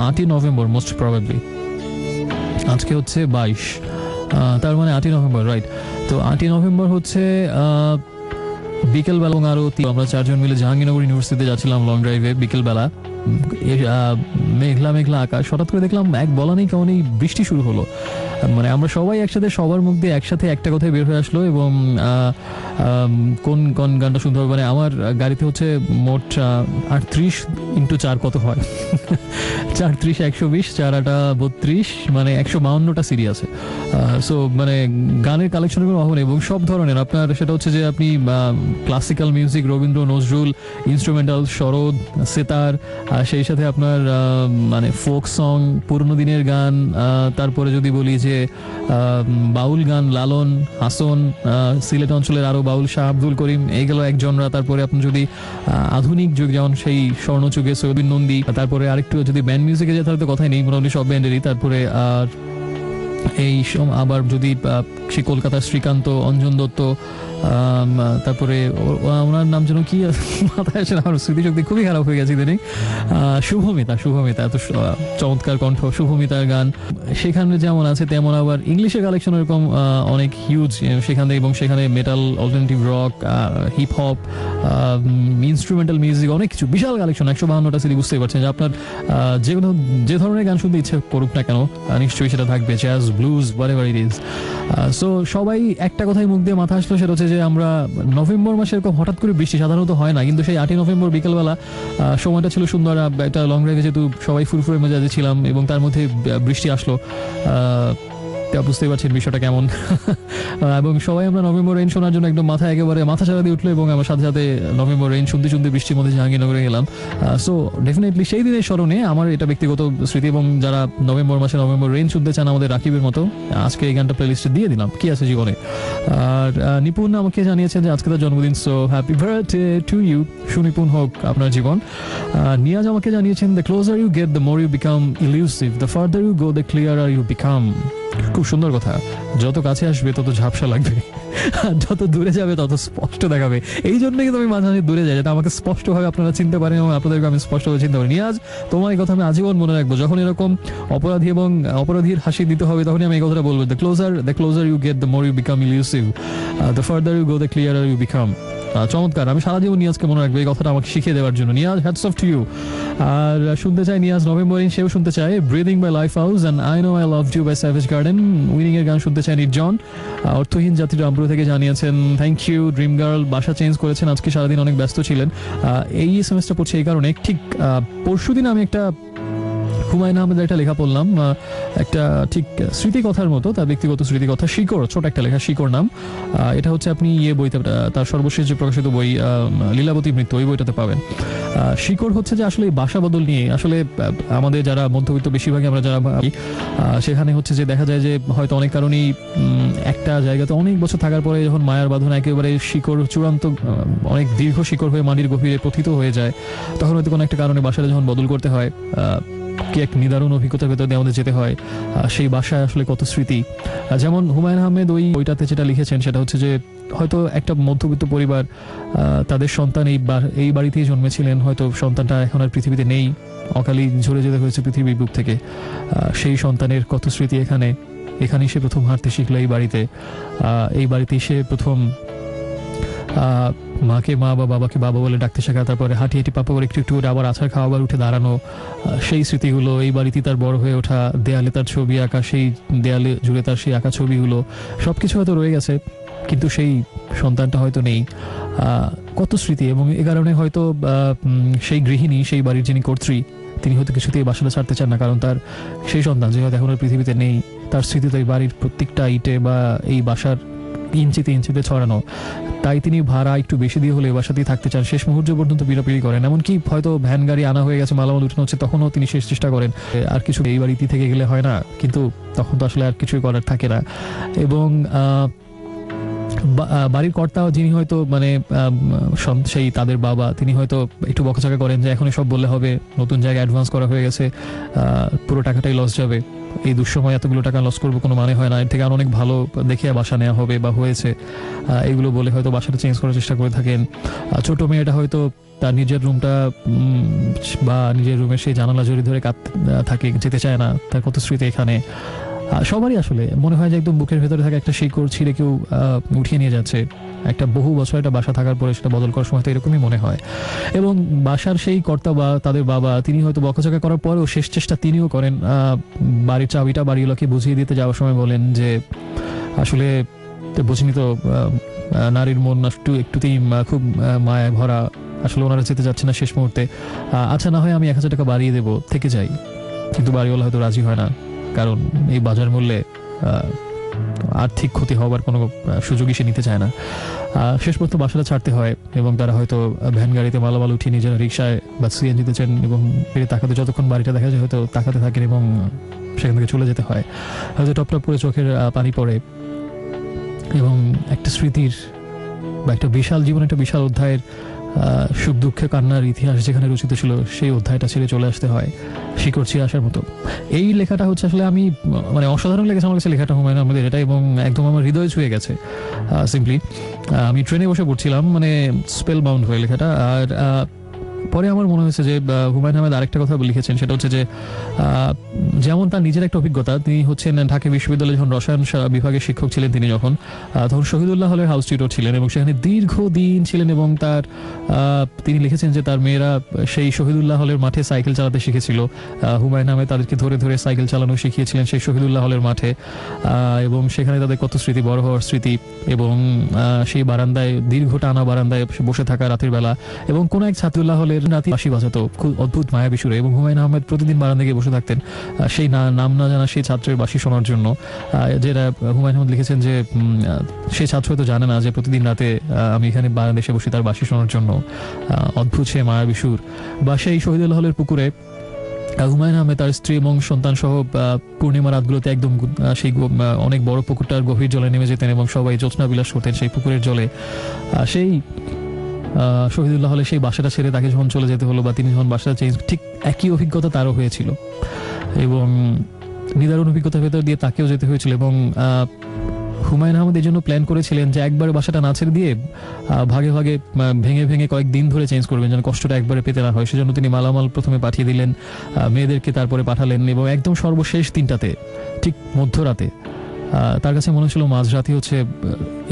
8ই নভেম্বর মোস্ট প্রবাবলি। আজকে হচ্ছে 22, তার মানে 8ই নভেম্বর, রাইট। তো 8ই নভেম্বর হচ্ছে বিকেলবেলা, এবং আরো আমরা চারজন মিলে জাহাঙ্গীরনগর ইউনিভার্সিটিতে যাচ্ছিলাম লং ড্রাইভে বিকেলবেলা। মেঘলা মেঘলা আকাশ, হঠাৎ করে দেখলাম এক বলা নেই কেমন বৃষ্টি শুরু হলো। মানে আমরা সবাই একসাথে, সবার মুখ দিয়ে একসাথে একটা কথাই বের হয়ে আসলো। এবং কোন কোন গানটা শুনতে হবে, মানে আমার গাড়িতে হচ্ছে মোট 38x4 কত হয় 4 120 4 8 32, মানে 152টা সিডি আছে। সো মানে গানের কালেকশনের কোনো অভাব নেই, এবং সব ধরনের আপনার, সেটা হচ্ছে যে আপনি classical music, Rabindra, Nazrul, instrumental, sarod, sitar, সেই সাথে আপনার মানে ফোক সং, পুরনো দিনের গান, তারপরে যদি বলি যে বাউল গান, লালন, হাসন, সিলেট অঞ্চলের আরো বাউল শাহ আব্দুল করিম, এইগুলো এক জনরা। তারপরে আপনি যদি আধুনিক যুগ, যেমন সেই স্বর্ণযুগে সৈয়দুল নন্দী, তারপরে আরেকটু যদি ব্যান্ড মিউজিকে যায় তাহলে তো কথাই নেই, মোটামুটি সব ব্যান্ডেরই। তারপরে আর এই আবার যদি সে কলকাতার শ্রীকান্ত, অঞ্জন দত্ত, তারপরে ওনার নাম যেন কি মাথায় আসে না, আমার স্মৃতিশক্তি খুবই খারাপ হয়ে গেছে ইদানিং। শুভমিতা এত চমৎকার কণ্ঠ, শুভমিতার গান সেখানে যেমন আছে, তেমন আবার ইংলিশের কালেকশন এরকম অনেক হিউজ সেখানে। এবং সেখানে metal, alternative rock, hip hop, instrumental music, অনেক কিছু, বিশাল কালেকশন, 152টা সিডি। বুঝতেই পারছেন যে আপনার যে ধরনের গান শুনতে ইচ্ছে করুক না কেন, নিশ্চয়ই সেটা থাকবে, jazz, blues, whatever it is. So সবাই একটা কথাই মুখ দিয়ে মাথা আসলো, সেটা হচ্ছে যে আমরা নভেম্বর মাসে এরকম হঠাৎ করে বৃষ্টি সাধারণত হয় না, কিন্তু সেই 8ই নভেম্বর বিকেলবেলা সময়টা ছিল সুন্দর। একটা লং ড্রাইভে যেহেতু সবাই ফুরফুরে মেজাজে ছিলাম, এবং তার মধ্যে বৃষ্টি আসলো, বুঝতেই পারছেন বিষয়টা কেমন। এবং সবাই আমরা নভেম্বর রেইন শোনার জন্য একদম একেবারে মাথা ছাড়া দিয়ে উঠলো, এবং আমার সাথে সাথে নভেম্বর রেইন শুনতে শুনতে বৃষ্টির মধ্যে জাহাঙ্গীরনগরে গেলাম। সো ডেফিনেটলি সেই দিনের স্মরণে আমার এটা ব্যক্তিগত স্মৃতি। এবং যারা নভেম্বর মাসে নভেম্বর রেইন শুনতে চান, আমাদের রাকিবের মতো, আজকে এই গানটা প্লেলিস্টে দিয়ে দিলাম, কি আছে জীবনে। আর নিপুণ আমাকে জানিয়েছেন যে আজকে তার জন্মদিন, so happy birthday to you, সুনিপুণ হোক আপনার জীবন। নিয়াজ আমাকে জানিয়েছেন, the closer you get the more you become elusive, the further you go the clearer you become. খুব সুন্দর কথা, যত কাছে আসবে তত ঝাপসা লাগবে, যত দূরে যাবে তত স্পষ্ট দেখাবে। এই জন্য কিন্তু আমি মাঝে মাঝে দূরে যাই, যাতে আমাকে স্পষ্টভাবে আপনারা চিনতে পারেন, এবং আপনাদেরকে আমি স্পষ্টভাবে চিনতে পারি। নিয়াজ, তোমার এই কথা আমি আজীবন মনে রাখবো। যখন এরকম অপরাধী এবং অপরাধীর হাসি দিতে হবে, তখনই আমি এই কথাটা বলবো, the closer you get the more you become elusive, the further you go the clearer you become. চমৎকার, আমি সারা জীবন নিয়াজকে মনে রাখবো এই কথাটা আমাকে শিখিয়ে দেওয়ার জন্য। Niaz, hats off to you. আর শুনতে চাই নিয়াজ নভেম্বর, সেও শুনতে চাই breathing by Lifehouse and I know I love you by Savage Garden. Winning এর গান শুনতে চাই নির্জন। অর্থহীন জাতি রামপুর থেকে জানিয়েছেন, থ্যাংক ইউ। ড্রিম গার্ল, বাসা চেঞ্জ করেছেন, আজকে সারাদিন অনেক ব্যস্ত ছিলেন। এই এসএমএসটা পড়ছে এই কারণে, ঠিক পরশুদিন আমি একটা হুমায়ুন আহমেদের একটা লেখা পড়লাম, একটা ঠিক স্মৃতিকথার মতো, তার ব্যক্তিগত স্মৃতিকথা, শিকড়, ছোট একটা লেখা, শিকড় নাম। এটা হচ্ছে আপনি বইতে, তার সর্বশেষ যে প্রকাশিত বই লীলাবতী মৃত্যু, ওই বইটাতে পাবেন। শিকড় হচ্ছে যে আসলে বাসা বদল নিয়ে, আসলে আমাদের যারা মধ্যবিত্ত, বেশিরভাগই আমরা যারা সেখানে হচ্ছে যে দেখা যায় যে হয়তো অনেক কারণেই একটা জায়গাতে অনেক বছর থাকার পরে যখন মায়ার বাঁধন একেবারে শিকড় চূড়ান্ত, অনেক দীর্ঘ শিকড় হয়ে মাটির গভীরে পতিত হয়ে যায়, তখন হয়তো কোনো একটা কারণে বাসাটা যখন বদল করতে হয়, কি এক নিদারুণ অভিজ্ঞতার ভেতর দিয়ে আমাদের যেতে হয়। সেই বাসায় আসলে কত স্মৃতি। যেমন হুমায়ুন আহমেদ ওই বইটাতে যেটা লিখেছেন, সেটা হচ্ছে যে হয়তো একটা মধ্যবিত্ত পরিবার, তাদের সন্তান এই বাড়িতেই জন্মেছিলেন, হয়তো সন্তানটা এখন আর পৃথিবীতে নেই, অকালেই ঝরে যেতে হয়েছে পৃথিবীর বুক থেকে। সেই সন্তানের কত স্মৃতি এখানেই সে প্রথম হাঁটতে শিখলো, এই বাড়িতেই সে প্রথম মাকে মা বা বাবাকে বাবা বলে ডাকতে শেখা, তারপরে হাঁটি হাঁটি পাপা করে একটু একটু করে আবার আছাড় খাওয়া, আবার উঠে দাঁড়ানো, সেই স্মৃতিগুলো, এই বাড়িতেই তার বড় হয়ে ওঠা, দেয়ালে তার ছবি আঁকা, সেই দেয়ালে জুড়ে তার সেই আঁকা ছবিগুলো, সবকিছু হয়তো রয়ে গেছে, কিন্তু সেই সন্তানটা হয়তো নেই। কত স্মৃতি। এবং এ কারণে হয়তো সেই গৃহিণী, সেই বাড়ির যিনি কর্ত্রী, তিনি হয়তো কিছুতেই বাসাটা ছাড়তে চান না, কারণ তার সেই সন্তান যে হয়তো এখন আর পৃথিবীতে নেই, তার স্মৃতি তো এই বাড়ির প্রত্যেকটা ইটে বা এই বাসার ইঞ্চিতে ছড়ানো। তাই তিনি ভাড়া একটু বেশি দিয়ে হলে বাসাতেই থাকতে চান, শেষ মুহূর্ত পর্যন্ত পিড়াপিড়ি করেন। এমনকি হয়তো ভ্যান গাড়ি আনা হয়ে গেছে, মালামাল উঠানো হচ্ছে, তখনও তিনি শেষ চেষ্টা করেন আর কিছু এই বাড়িতে থেকে গেলে হয় না, কিন্তু তখন তো আসলে আর কিছুই করার থাকে না। এবং বাড়ির কর্তা যিনি হয়তো মানে সেই তাদের বাবা, তিনি হয়তো একটু বকাঝকা করেন যে এখন সব বললে হবে, নতুন জায়গায় অ্যাডভান্স করা হয়ে গেছে, পুরো টাকাটাই লস যাবে, এই দুঃসময় এতগুলো টাকা লস করবো কোনো মানে হয় না, এর থেকে আর অনেক ভালো দেখে বাসা নেওয়া হবে বা হয়েছে, এগুলো বলে হয়তো বাসাটা চেঞ্জ করার চেষ্টা করে থাকেন। ছোট মেয়েটা হয়তো তার নিজের রুমটা বা নিজের রুমের সেই জানালা জড়ি ধরে থাকে, যেতে চায় না, তার কত স্মৃতি এখানে। সবারই আসলে মনে হয় যে একদম বুকের ভেতরে থাকা একটা শিকড় ছিঁড়ে কেউ উঠিয়ে নিয়ে যাচ্ছে। একটা বহু বছর একটা বাসা থাকার পরে সেটা বদল করার সময় তো এরকমই মনে হয়। এবং বাসার সেই কর্তা বা তাদের বাবা, তিনি হয়তো বকাঝকা করার পরেও শেষ চেষ্টা তিনিও করেন। বাড়ির চাবিটা বাড়িগুলোকে বুঝিয়ে দিতে যাওয়ার সময় বলেন যে আসলে বুঝিনি তো, নারীর মন একটুতেই খুব মায়ায় ভরা, আসলে ওনারা যেতে যাচ্ছে না শেষ মুহূর্তে। আচ্ছা, না হয় আমি 1,000 টাকা বাড়িয়ে দেবো, থেকে যাই। কিন্তু বাড়িওয়ালা হয়তো রাজি হয় না, কারণ এই বাজার মূল্যে আর্থিক ক্ষতি হওয়ার কোনো সুযোগই সে নিতে চায় না। শেষ পর্যন্ত বাসাটা ছাড়তে হয় এবং তারা হয়তো ভ্যান গাড়িতে মালামাল উঠিয়ে নিজেরা রিক্সায় বা সিএনজিতে চান এবং ফিরে তাকাতে যতক্ষণ বাড়িটা দেখা যায় হয়তো তাকাতে থাকেন এবং সেখান থেকে চলে যেতে হয়। হয়তো টপ টপ করে চোখের পানি পড়ে এবং একটা স্মৃতির বা একটা বিশাল জীবন, একটা বিশাল অধ্যায়ের সুখ দুঃখে কান্নার ইতিহাস যেখানে রচিত ছিল সেই অধ্যায়টা ছেড়ে চলে আসতে হয় শিকড় ছিঁড়ে আসার মতো। এই লেখাটা হচ্ছে আসলে আমি মানে অসাধারণ লেগেছে আমার কাছে লেখাটা হুমায়ুন আহমেদের এটা, এবং একদম আমার হৃদয়ে ছুঁয়ে গেছে। সিম্পলি আমি ট্রেনে বসে পড়ছিলাম, মানে স্পেল বাউন্ড হয়ে লেখাটা। আর পরে আমার মনে হয়েছে যে হুমায়ুন আহমেদ আরেকটা কথা লিখেছেন, সেটা হচ্ছে যে যেমন তার নিজের একটা অভিজ্ঞতা, তিনি হচ্ছেন ঢাকা বিশ্ববিদ্যালয়ে যখন রসায়ন বিভাগের শিক্ষক ছিলেন, তিনি যখন তখন শহীদুল্লাহ হলের হাউস টিউটর ছিলেন এবং সেখানে দীর্ঘদিন ছিলেন। এবং তার তিনি লিখেছেন যে তার মেয়েরা সেই শহীদুল্লাহ হলের মাঠে সাইকেল চালাতে শিখেছিল। হুমায়ুন আহমেদ তাদেরকে ধরে ধরে সাইকেল চালানো শিখিয়েছিলেন সেই শহীদুল্লাহ হলের মাঠে। এবং সেখানে তাদের কত স্মৃতি, বড় হওয়ার স্মৃতি, এবং সেই বারান্দায় দীর্ঘ টানা বারান্দায় বসে থাকা রাতের বেলা, এবং কোন এক ছাত্রুল্লাহ হলের নাতি বাঁশি বাজাতো খুব অদ্ভুত মায়াবী সুরে, এবং হুমায়ুন আহমেদ প্রতিদিন বারান্দায় গিয়ে বসে থাকতেন সেই নাম না জানা সেই ছাত্রের বাঁশি শোনার জন্য। যেটা হুমায়ুন আহমেদ লিখেছেন যে সেই ছাত্র হয়তো জানে না যে প্রতিদিন রাতে আমি এখানে বারান্দায় এসে বসি তার বাঁশি শোনার জন্য। অদ্ভুত সে মায়াবী সুর। বা সেই শহীদুল্লাহ হলের পুকুরে হুমায়ুন আহমেদ তার স্ত্রী এবং সন্তান সহ পূর্ণিমা রাতগুলোতে একদম সেই অনেক বড় পুকুরটার গভীর জলে নেমে যেতেন এবং সবাই জ্যোৎস্না বিলাস করতেন সেই পুকুরের জলে। সেই শহীদুল্লাহ হলে সেই বাসাটা ছেড়ে তাকে যখন চলে যেতে হলো বা তিনি যখন বাসাটা চেঞ্জ, ঠিক একই অভিজ্ঞতা তারও হয়েছিল এবং নিদারুণ অভিজ্ঞতার ভেতর দিয়ে তাকেও যেতে হয়েছিল। এবং হুমায়ুন আহমেদ এই জন্য প্ল্যান করেছিলেন যে একবার বাসাটা না ছেড়ে দিয়ে ভাগে ভাগে ভেঙে ভেঙে কয়েকদিন ধরে চেঞ্জ করবেন, যেন কষ্টটা একবারে পেতে না হয়। সেজন্য তিনি মালামাল প্রথমে পাঠিয়ে দিলেন, মেয়েদেরকে তারপরে পাঠালেন, এবং একদম সর্বশেষ দিনটাতে ঠিক মধ্যরাতে তার কাছে মনে হচ্ছিল মাঝরাতই হচ্ছে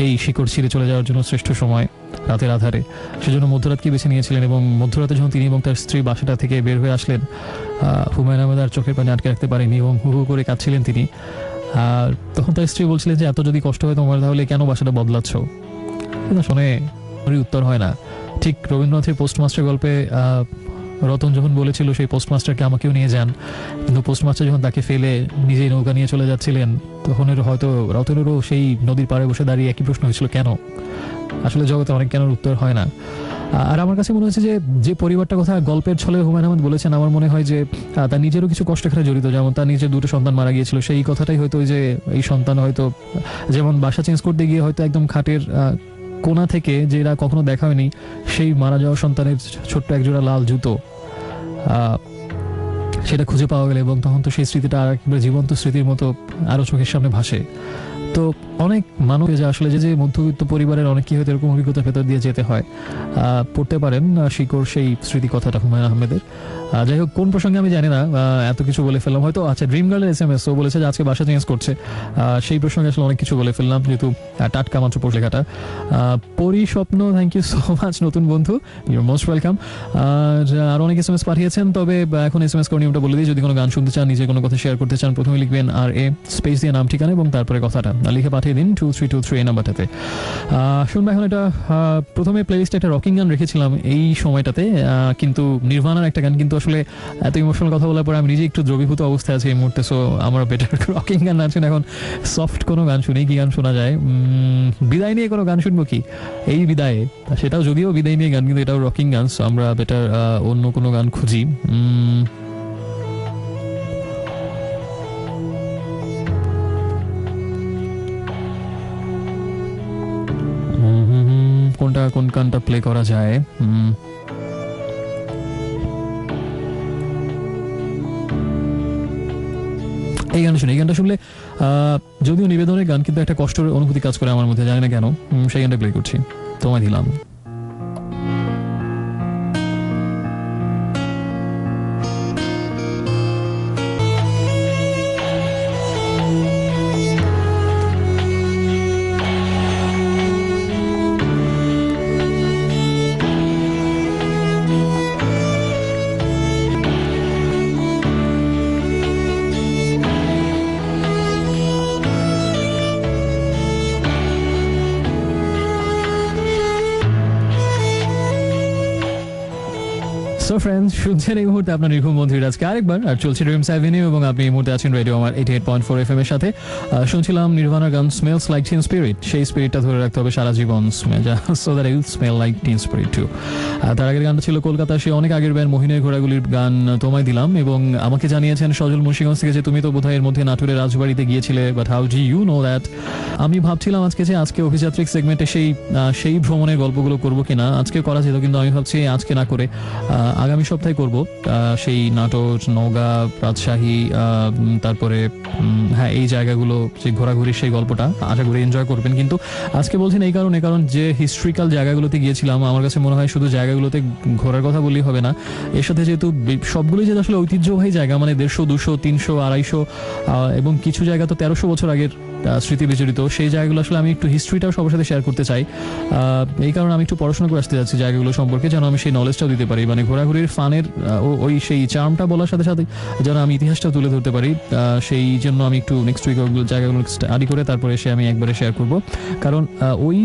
এই শিকড় ছিঁড়ে চলে যাওয়ার জন্য শ্রেষ্ঠ সময়, রাতের আধারে। সেজন্য মধ্যরাতকে বেছে নিয়েছিলেন এবং মধ্যরাতে যখন তিনি এবং তার স্ত্রী বাসাটা থেকে বের হয়ে আসলেন, হুমায়ুন আহমেদ আর চোখের পানি আটকে রাখতে পারেনি এবং হু হু করে কাঁদছিলেন তিনি। আর তখন তার স্ত্রী বলছিলেন যে এত যদি কষ্ট হয় তোমার তাহলে কেন বাসাটা বদলাচ্ছ? কিন্তু শুনে উত্তর হয় না। ঠিক রবীন্দ্রনাথের পোস্টমাস্টার গল্পে রতন যখন বলেছিল সেই পোস্টমাস্টারকে আমাকেও নিয়ে যান, কিন্তু পোস্টমাস্টার যখন তাকে ফেলে নিজেই নৌকা নিয়ে চলে যাচ্ছিলেন, তখন হয়তো রতনেরও সেই নদীর পাড়ে বসে দাঁড়িয়ে একই প্রশ্ন হয়েছিল, কেন? আসলে জগতে অনেক কেন উত্তর হয় না। আর আমার কাছে মনে হচ্ছে যে যে পরিবারটার কথা গল্পের ছলে হুমায়ুন আহমেদ বলেছেন, আমার মনে হয় যে তার নিজেরও কিছু কষ্ট এখানে জড়িত। যেমন তার নিজের 2টো সন্তান মারা গিয়েছিল, সেই কথাটাই হয়তো ওই যে এই সন্তান হয়তো যেমন বাসা চেঞ্জ করতে গিয়ে হয়তো একদম খাটের কোণা থেকে, যেটা কখনো দেখা হয়নি, সেই মারা যাওয়া সন্তানের ছোট্ট একজোড়া লাল জুতো সেটা খুঁজে পাওয়া গেল, এবং তখন তো সেই স্মৃতিটা আর একবার জীবন্ত স্মৃতির মতো আরো চোখের সামনে ভাসে। তো অনেক মানুষ যে আসলে যে মধ্যবিত্ত পরিবারের অনেকেই হয়তো এরকম অভিজ্ঞতার ভেতর দিয়ে যেতে হয়, পড়তে পারেন শিকড় সেই স্মৃতি কথাটা হুমায়ুন আহমেদের। যাই হোক, কোন প্রসঙ্গে আমি জানি না, এত কিছু বলে ফেললাম হয়তো। আচ্ছা, ড্রিম গার্লের SMS ও বলেছে যে আজকে বাসা চেঞ্জ করছে, সেই প্রসঙ্গে আসলে অনেক কিছু বলে ফেললাম যেহেতু টাটকা মাত্র পড়ে লেখাটা। পরিস্বপ্ন, থ্যাংক ইউ সো মাচ নতুন বন্ধু, ইউ মোস্ট ওয়েলকাম। আর অনেক SMS পাঠিয়েছেন, তবে এখন SMS করে নিয়মটা বলে দিই, যদি কোনো গান শুনতে চান, নিজে কোনো কথা শেয়ার করতে চান, প্রথমে লিখবেন RA স্পেস দিয়ে নাম ঠিকানা এবং তারপরে কথাটা লিখে পাঠিয়ে দিন 2323 এই নাম্বারটাতে। শুনবো এখন এটা, প্রথমে প্লেলিস্টে একটা রকিং গান রেখেছিলাম এই সময়টাতে, কিন্তু নির্ভানার একটা গান, কিন্তু আসলে এত ইমোশনাল কথা বলার পরে আমি নিজে একটু দ্রবীভূত অবস্থায় আছি এই মুহূর্তে। সো আমার বেটার রকিং গান না শুনে এখন সফট কোনো গান শুনি। কি গান শোনা যায়? বিদায় নিয়ে কোনো গান শুনবো কি এই বিদায়ে? সেটাও যদিও বিদায় নিয়ে গান, কিন্তু এটাও রকিং গান। সো আমরা বেটার অন্য কোনো গান খুঁজি। কোন গানটা প্লে করা যায়? এই গান শুনে, এই গানটা শুনলে যদিও নিবেদনের গান, কিন্তু একটা কষ্টের অনুভূতি কাজ করে আমার মধ্যে, জানি না কেন। সেই গানটা প্লে করছি, তোমায় দিলাম। সো ফ্রেন্ডস, শুনছেন এই মুহূর্তে আপনার নির্ঘুম বন্ধুর আজকে আরেকবার, আর চলছে ড্রিমস অ্যাভিনিউ এবং আপনি এই মুহূর্তে আছেন রেডিও আমার 88.4 FM এর সাথে। শুনছিলাম নির্ভানার গান স্মেলস লাইক টিন স্পিরিট। সেই স্পিরিটটা ধরে রাখতে হবে সারা জীবন, so that you smell like teen spirit too. তার আগের গানটা ছিল কলকাতা সে অনেক আগের ব্যান্ড মহিনের ঘোড়াগুলির গান তোমায় দিলাম, এবং আমাকে জানিয়েছেন সজল মুন্সিগঞ্জ থেকে যে তুমি তো বোধহয় এর মধ্যে নাটোরের রাজবাড়িতে গিয়েছিলে, but how do you know that? আমি ভাবছিলাম আজকে অভিযাত্রিক সেগমেন্টে সেই ভ্রমণের গল্পগুলো করবো কিনা। আজকে করা যেত, কিন্তু আমি ভাবছি আজকে না করে আগামী সপ্তাহে করব। সেই নাটোর, নওগাঁ, রাজশাহী, তারপরে হ্যাঁ এই জায়গাগুলো যে ঘোরাঘুরির সেই গল্পটা আশা করি এনজয় করবেন। কিন্তু আজকে বলছেন এই কারণ যে হিস্ট্রিক্যাল জায়গাগুলোতে গিয়েছিলাম, আমার কাছে মনে হয় শুধু জায়গাগুলোতে ঘোরার কথা বললেই হবে না, এর সাথে যেহেতু সবগুলোই যে আসলে ঐতিহ্যবাহী জায়গা, মানে 150, 200, 300, 250 এবং কিছু জায়গা তো 1300 বছর আগের স্মৃতি বিজড়িত, সেই জায়গাগুলো আসলে আমি একটু হিস্ট্রিটাও সবার সাথে শেয়ার করতে চাই। এই কারণে আমি একটু পড়াশোনা করে আসতে যাচ্ছি জায়গাগুলো সম্পর্কে, যেন আমি সেই নলেজটাও দিতে পারি, মানে ঘোরাঘুরির ফানের ওই সেই চার্মটা বলার সাথে সাথে যেন আমি ইতিহাসটাও তুলে ধরতে পারি। সেই জন্য আমি একটু নেক্সট উইক ওইগুলো জায়গাগুলো স্টাডি করে তারপরে এসে আমি একবারে শেয়ার করব। কারণ ওই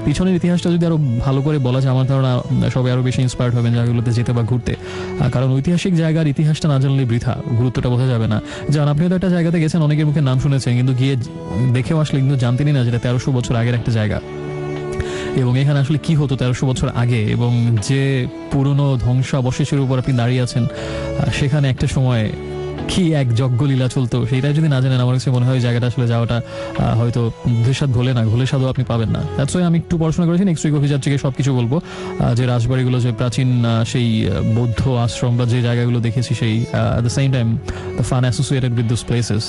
পিছনের ইতিহাসটা যদি আরও ভালো করে বলা যায়, আমার ধারণা সবাই আরও বেশি ইন্সপায়ার্ড হবেন জায়গাগুলোতে যেতে বা ঘুরতে। কারণ ঐতিহাসিক জায়গার ইতিহাসটা না জানলে বৃথা, গুরুত্বটা বোঝা যাবে না। যেমন আপনি তো একটা জায়গাতে গেছেন, অনেকের মুখে নাম শুনেছেন, কিন্তু গিয়ে দেখেও আসলে কিন্তু জানতেনই না যেটা 1300 বছর আগের একটা জায়গা, এবং এখানে আসলে কি হতো 1300 বছর আগে, এবং যে পুরনো ধ্বংসাবশেষের উপর আপনি দাঁড়িয়ে আছেন, সেখানে একটা সময় কি এক যজ্ঞলীলা চলতো, সেইটাই যদি না জানেন, আমার কাছে মনে হয় জায়গাটা আসলে যাওয়াটা হয়তো দুধের স্বাদ ঘোলের স্বাদও আপনি পাবেন না। দ্যাটস ওয়াই আমি একটু পড়াশোনা করেছি, নেক্সট উইক অভিযাত্রীকে সবকিছু বলবো, যে রাজবাড়িগুলো, যে প্রাচীন সেই বৌদ্ধ আশ্রম বা যে জায়গাগুলো দেখেছি, সেই at the same time the fun associated with those places.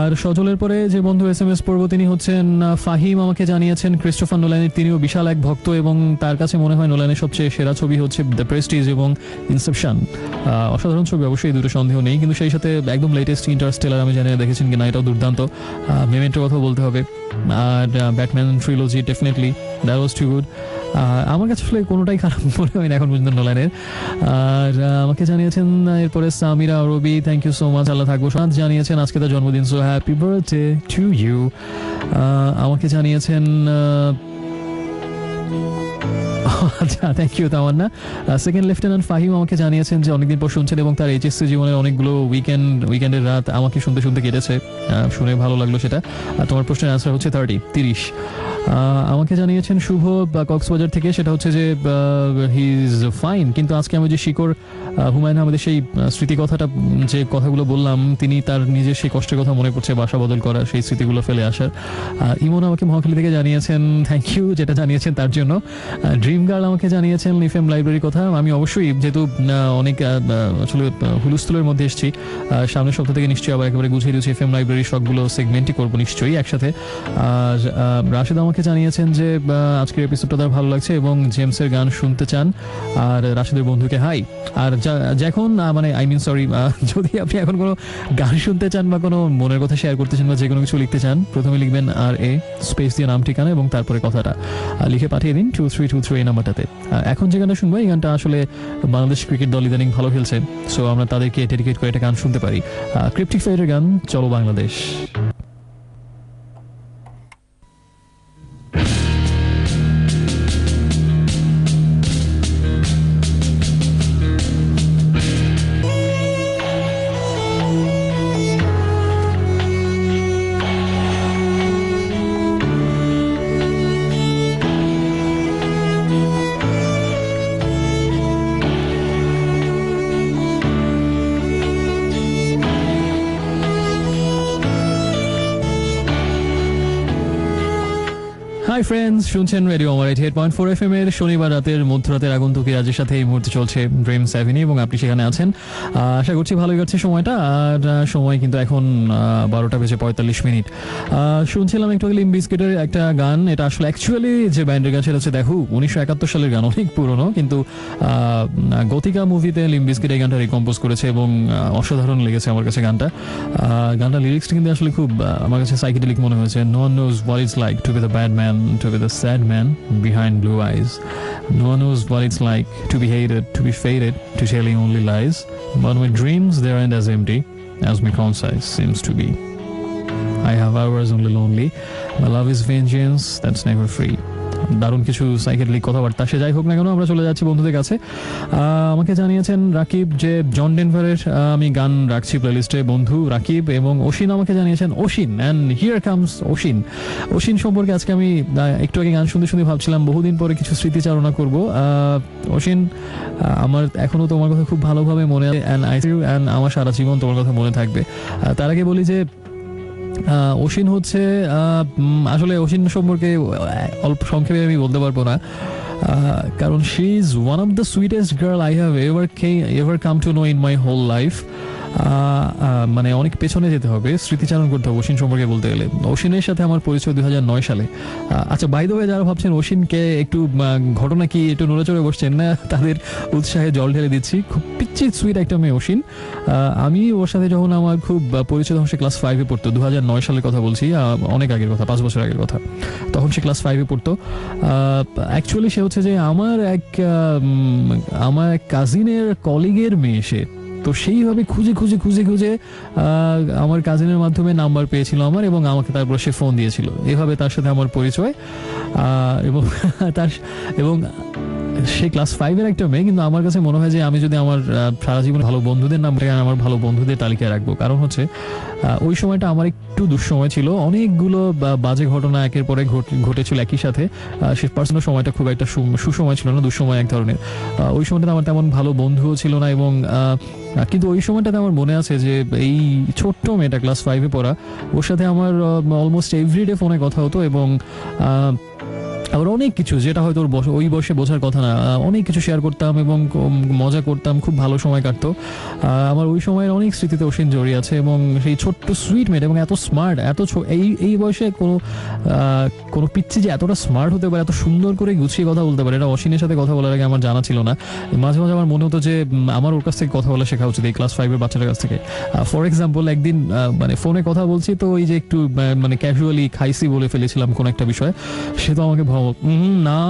আর সজলের পরে যে বন্ধু SMS পড়বো তিনি হচ্ছেন ফাহিম। আমাকে জানিয়েছেন ক্রিস্টোফার নোলানের তিনিও বিশাল এক ভক্ত, এবং তার কাছে মনে হয় নোলানের সবচেয়ে সেরা ছবি হচ্ছে দ্য প্রেস্টিজ এবং ইনসেপশন। অসাধারণ ছবি অবশ্যই, দুটো সন্দেহ নেই, কিন্তু সেই সাথে একদম লেটেস্ট ইন্টারস্টেলার আমি জানি দেখেছেন কিনা, এটাও দুর্দান্ত। মেমেন্টোর কথা বলতে হবে, আর Batman trilogy definitely that was too good. আমার কাছে আসলে কোনোটাই খারাপ মনে হয় না এখন পর্যন্ত নোলানের। আর আমাকে জানিয়েছেন এরপরে সামিরা রবি, থ্যাংক ইউ সো মাচ, আল্লাহ থাকবো। সাথ জানিয়েছেন আজকে তার জন্মদিন, so happy birthday to you. আমাকে জানিয়েছেন আচ্ছা, thank you Tamannaah. Second lieutenant Fahim আমাকে জানিয়েছেন যে অনেকদিন পর শুনছেন, এবং তার HSC জীবনের অনেকগুলো উইকেন্ডের রাত আমাকে শুনতে কেটেছে, শুনে ভালো লাগলো সেটা। তোমার প্রশ্নের আনসার হচ্ছে 30। আমাকে জানিয়েছেন শুভ কক্সবাজার থেকে, সেটা হচ্ছে যে হি ইজ ফাইন, কিন্তু আজকে আমি যে শিকড় হুমায়ুন আহমেদের সেই স্মৃতিকথাটা, যে কথাগুলো বললাম, তিনি তার নিজের সেই কষ্টের কথা মনে পড়ছে, বাসা বদল করার সেই স্মৃতিগুলো ফেলে আসার। ইমন আমাকে মহাখালী থেকে জানিয়েছেন, থ্যাংক ইউ যেটা জানিয়েছেন তার জন্য। ড্রিম গার্ল আমাকে জানিয়েছেন এফএম লাইব্রেরির কথা। আমি অবশ্যই যেহেতু অনেক আসলে হুলস্থুলের মধ্যে এসেছি, সামনের সপ্তাহ থেকে নিশ্চয়ই আবার একেবারে গুছিয়ে দিচ্ছি এফএম লাইব্রেরির সবগুলো সেগমেন্টই করবো নিশ্চয়ই একসাথে। আর রাশেদ আমাকে জানিয়েছেন যে আজকের এপিসোডটা তার ভালো লাগছে এবং জেমসের গান শুনতে চান। আর রাশেদের বন্ধুকে হাই। আর যখন মানে সরি, যদি আপনি এখন কোনো গান শুনতে চান বা কোনো মনের কথা শেয়ার করতে চান বা যে কোনো কিছু লিখতে চান, প্রথমে লিখবেন RA স্পেস দিয়ে নাম ঠিকানা এবং তারপরে কথাটা লিখে পাঠিয়ে দিন 2323 এই নাম্বারটাতে। এখন যে গানটা শুনবো, এই গানটা আসলে বাংলাদেশ ক্রিকেট দল ইদানিং ভালো খেলছে, সো আমরা তাদেরকে ডেডিকেট করে একটা গান শুনতে পারি। ক্রিপ্টিক ফায়ারের গান চলো বাংলাদেশ। হাই ফ্রেন্ডস, শুনছেন রেডিও আমার 88.4 FM এর শনিবার রাতের মধ্যরাতের আগন্তুকের রাজের সাথে এই মুহূর্তে চলছে ড্রিমস অ্যাভিনিউ, এবং আপনি সেখানে আছেন। আশা করছি ভালোই যাচ্ছে সময়টা। আর সময় কিন্তু এখন 12:45। শুনছিলাম একটু লিম্ব বিস্কিটের একটা গান। এটা আসলে অ্যাকচুয়ালি যে ব্যান্ডের গান সেটা হচ্ছে দেখো 1971 সালের গান, অনেক পুরনো, কিন্তু গতিকা মুভিতে লিম্ব বিস্কিট এই গানটা রিকম্পোজ করেছে এবং অসাধারণ লেগেছে আমার কাছে গানটা। লিরিক্সটা কিন্তু আসলে খুব আমার কাছে সাইকেডেলিক মনে হয়েছে। No one knows what it's like to be the bad man, to be the sad man behind blue eyes. No one knows what it's like to be hated, to be faded, to telling only lies. But my dreams, they aren't as empty as my conscience seems to be. I have hours only lonely. My love is vengeance that's never free. দারুণ কিছু psychedelic কথাবার্তা। সে যাই হোক না কেন, আমরা চলে যাচ্ছি বন্ধুদের কাছে। আমাকে জানিয়েছেন রাকিব যে জন ডেনভারের আমি গান রাখছি প্লেলিস্টে, বন্ধু রাকিব। এবং অসীন আমাকে জানিয়েছেন অসীন, অ্যান্ড হিয়ার কামস অসীন। অসীন সম্পর্কে আজকে আমি একটু আগে গান শুনতে শুনতে ভাবছিলাম বহুদিন পরে কিছু স্মৃতিচারণা করব। অসীন, আমার এখনো তোমার কথা খুব ভালোভাবে মনে আছে, অ্যান্ড আমার সারা জীবন তোমার কথা মনে থাকবে। তার আগে বলি যে অসীন হচ্ছে আসলে অসীন সম্পর্কে অল্প সংক্ষেপে আমি বলতে পারবো না, কারণ she is one of the sweetest girl I have ever come to know in my whole life. মানে অনেক পেছনে যেতে হবে, স্মৃতিচারণ করতে হবে অসীন সম্পর্কে বলতে গেলে। অসীনের সাথে আমার পরিচয় 2009 সালে। আচ্ছা, বাই দ্য ওয়ে, যারা ভাবছেন অসীনকে একটু ঘটনা কি একটু নড়ে চড়ে বসছেন না, তাদের উৎসাহে জল ঢেলে দিচ্ছি। খুব পিচ্ছি সুইট একটা মেয়ে অসীন। আমি ওর সাথে যখন আমার খুব পরিচয়, তখন সে ক্লাস 5-এ পড়তো। 2009 সালের কথা বলছি, অনেক আগের কথা, 5 বছর আগের কথা। তখন সে ক্লাস 5-এ পড়তো। অ্যাকচুয়ালি সে হচ্ছে যে আমার এক কাজিনের কলিগের মেয়ে সে। তো সেইভাবে খুঁজে খুঁজে খুঁজে খুঁজে আমার কাজিনের মাধ্যমে নাম্বার পেয়েছিল আমার, এবং আমাকে তারপর সে ফোন দিয়েছিল। এভাবে তার সাথে আমার পরিচয়। এবং সে ক্লাস 5-এর একটা মেয়ে, কিন্তু আমার কাছে মনে হয় যে আমি যদি আমার সারা জীবন ভালো বন্ধুদের নামটাকে আমার ভালো বন্ধুদের তালিকায় রাখবো। কারণ হচ্ছে ওই সময়টা আমার একটু দুঃসময় ছিল, অনেকগুলো বাজে ঘটনা একের পরে ঘটেছিল একই সাথে। সে পার্সোনাল সময়টা খুব একটা সুসময় ছিল না, দুঃসময় এক ধরনের। ওই সময়টাতে আমার তেমন ভালো বন্ধুও ছিল না, এবং কিন্তু ওই সময়টাতে আমার মনে আছে যে এই ছোট্ট মেয়েটা ক্লাস 5-এ পড়া, ওর সাথে আমার অলমোস্ট এভরিডে ফোনে কথা হতো। এবং আবার অনেক কিছু যেটা হয়তো ওই বয়সে বোঝার কথা না, অনেক কিছু শেয়ার করতাম এবং মজা করতাম, খুব ভালো সময় কাটতো। আমার ওই সময়ের অনেক স্মৃতিতে অসীন জড়িয়ে আছে। এবং সেই ছোট্ট সুইট মেয়ে, এবং এত স্মার্ট, এই বয়সে কোনো পিচ্ছি যে এতটা স্মার্ট হতে পারে, এত সুন্দর করে গুছিয়ে কথা বলতে পারে, এটা অসীনের সাথে কথা বলার আগে আমার জানা ছিল না। মাঝে মাঝে আমার মনে হতো যে আমার ওর কাছ থেকে কথা বলা শেখা উচিত, এই ক্লাস 5-এর বাচ্চাটার কাছ থেকে। ফর এক্সাম্পল, একদিন মানে ফোনে কথা বলছি, তো ওই যে একটু মানে ক্যাজুয়ালি খাইছি বলে ফেলেছিলাম কোনো একটা বিষয়। সে তো আমাকে না,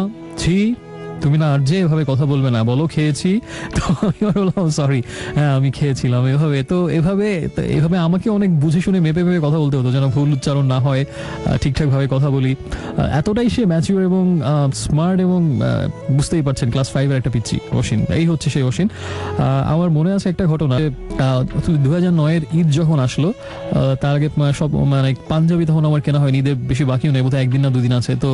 ছি, তুমি না আর যে এভাবে কথা বলবে না, বলো খেয়েছি। তো আমি বললাম সরি, হ্যাঁ আমি খেয়েছিলাম। এভাবে আমাকে অনেক বুঝে শুনে মেপে মেপে কথা বলতে হতো, যেন ভুল উচ্চারণ না হয়, ঠিকঠাকভাবে কথা বলি। এতটাই সে ম্যাচিওর এবং স্মার্ট, এবং বুঝতেই পারছেন ক্লাস 5-এর একটা পিচ্ছি অসীন। এই হচ্ছে সেই অসীন। আমার মনে আছে একটা ঘটনা, 2009-এর ঈদ যখন আসলো, তার আগে সব মানে পাঞ্জাবি তখন আমার কেনা হয়নি, ঈদের বেশি বাকিও নেই, বোধহয় 1 দিন না 2 দিন আছে। তো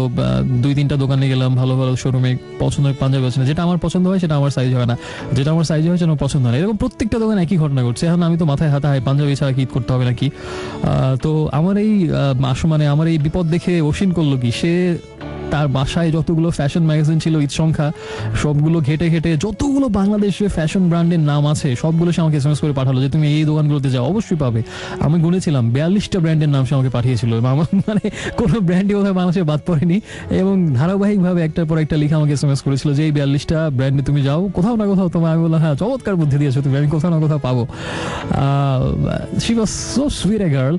2-3টা দোকানে গেলাম, ভালো ভালো শোরুমে, পছন্দের পাঞ্জাবি আছে না, যেটা আমার পছন্দ হয় সেটা আমার সাইজ হয় না, যেটা আমার সাইজ হয় সেটা আমার পছন্দ হয় না। এরকম প্রত্যেকটা দোকানে একই ঘটনা ঘটছে। এখন আমি তো মাথায় হাতে পাঞ্জাবি ছাড়া কি ঈদ করতে হবে নাকি? তো আমার এই বিপদ দেখে অসীন করলো কি, সে তার বাসায় যতগুলো ফ্যাশন ম্যাগাজিন ছিল ঈদ সংখ্যা, সবগুলো ঘেটে ঘেটে যতগুলো বাংলাদেশে ফ্যাশন ব্র্যান্ডের নাম আছে সবগুলো সে আমাকে এসএমএস করে পাঠালো যে তুমি এই দোকানগুলোতে যাও, অবশ্যই পাবে। আমি গুনেছিলাম 42টা ব্র্যান্ডের নাম সে আমাকে পাঠিয়েছিল। আমার মানে কোনো ব্র্যান্ডই বোধহয় বাংলাদেশে বাদ পড়েনি, এবং ধারাবাহিকভাবে একটার পর একটা লিখে আমাকে এসএমএস করেছিল যে এই 42টা ব্র্যান্ডে তুমি যাও, কোথাও না কোথাও তোমার। আমি বললাম হ্যাঁ, চমৎকার বুদ্ধি দিয়েছো তুমি, আমি কোথাও না কোথাও পাবো। She was so sweet a girl.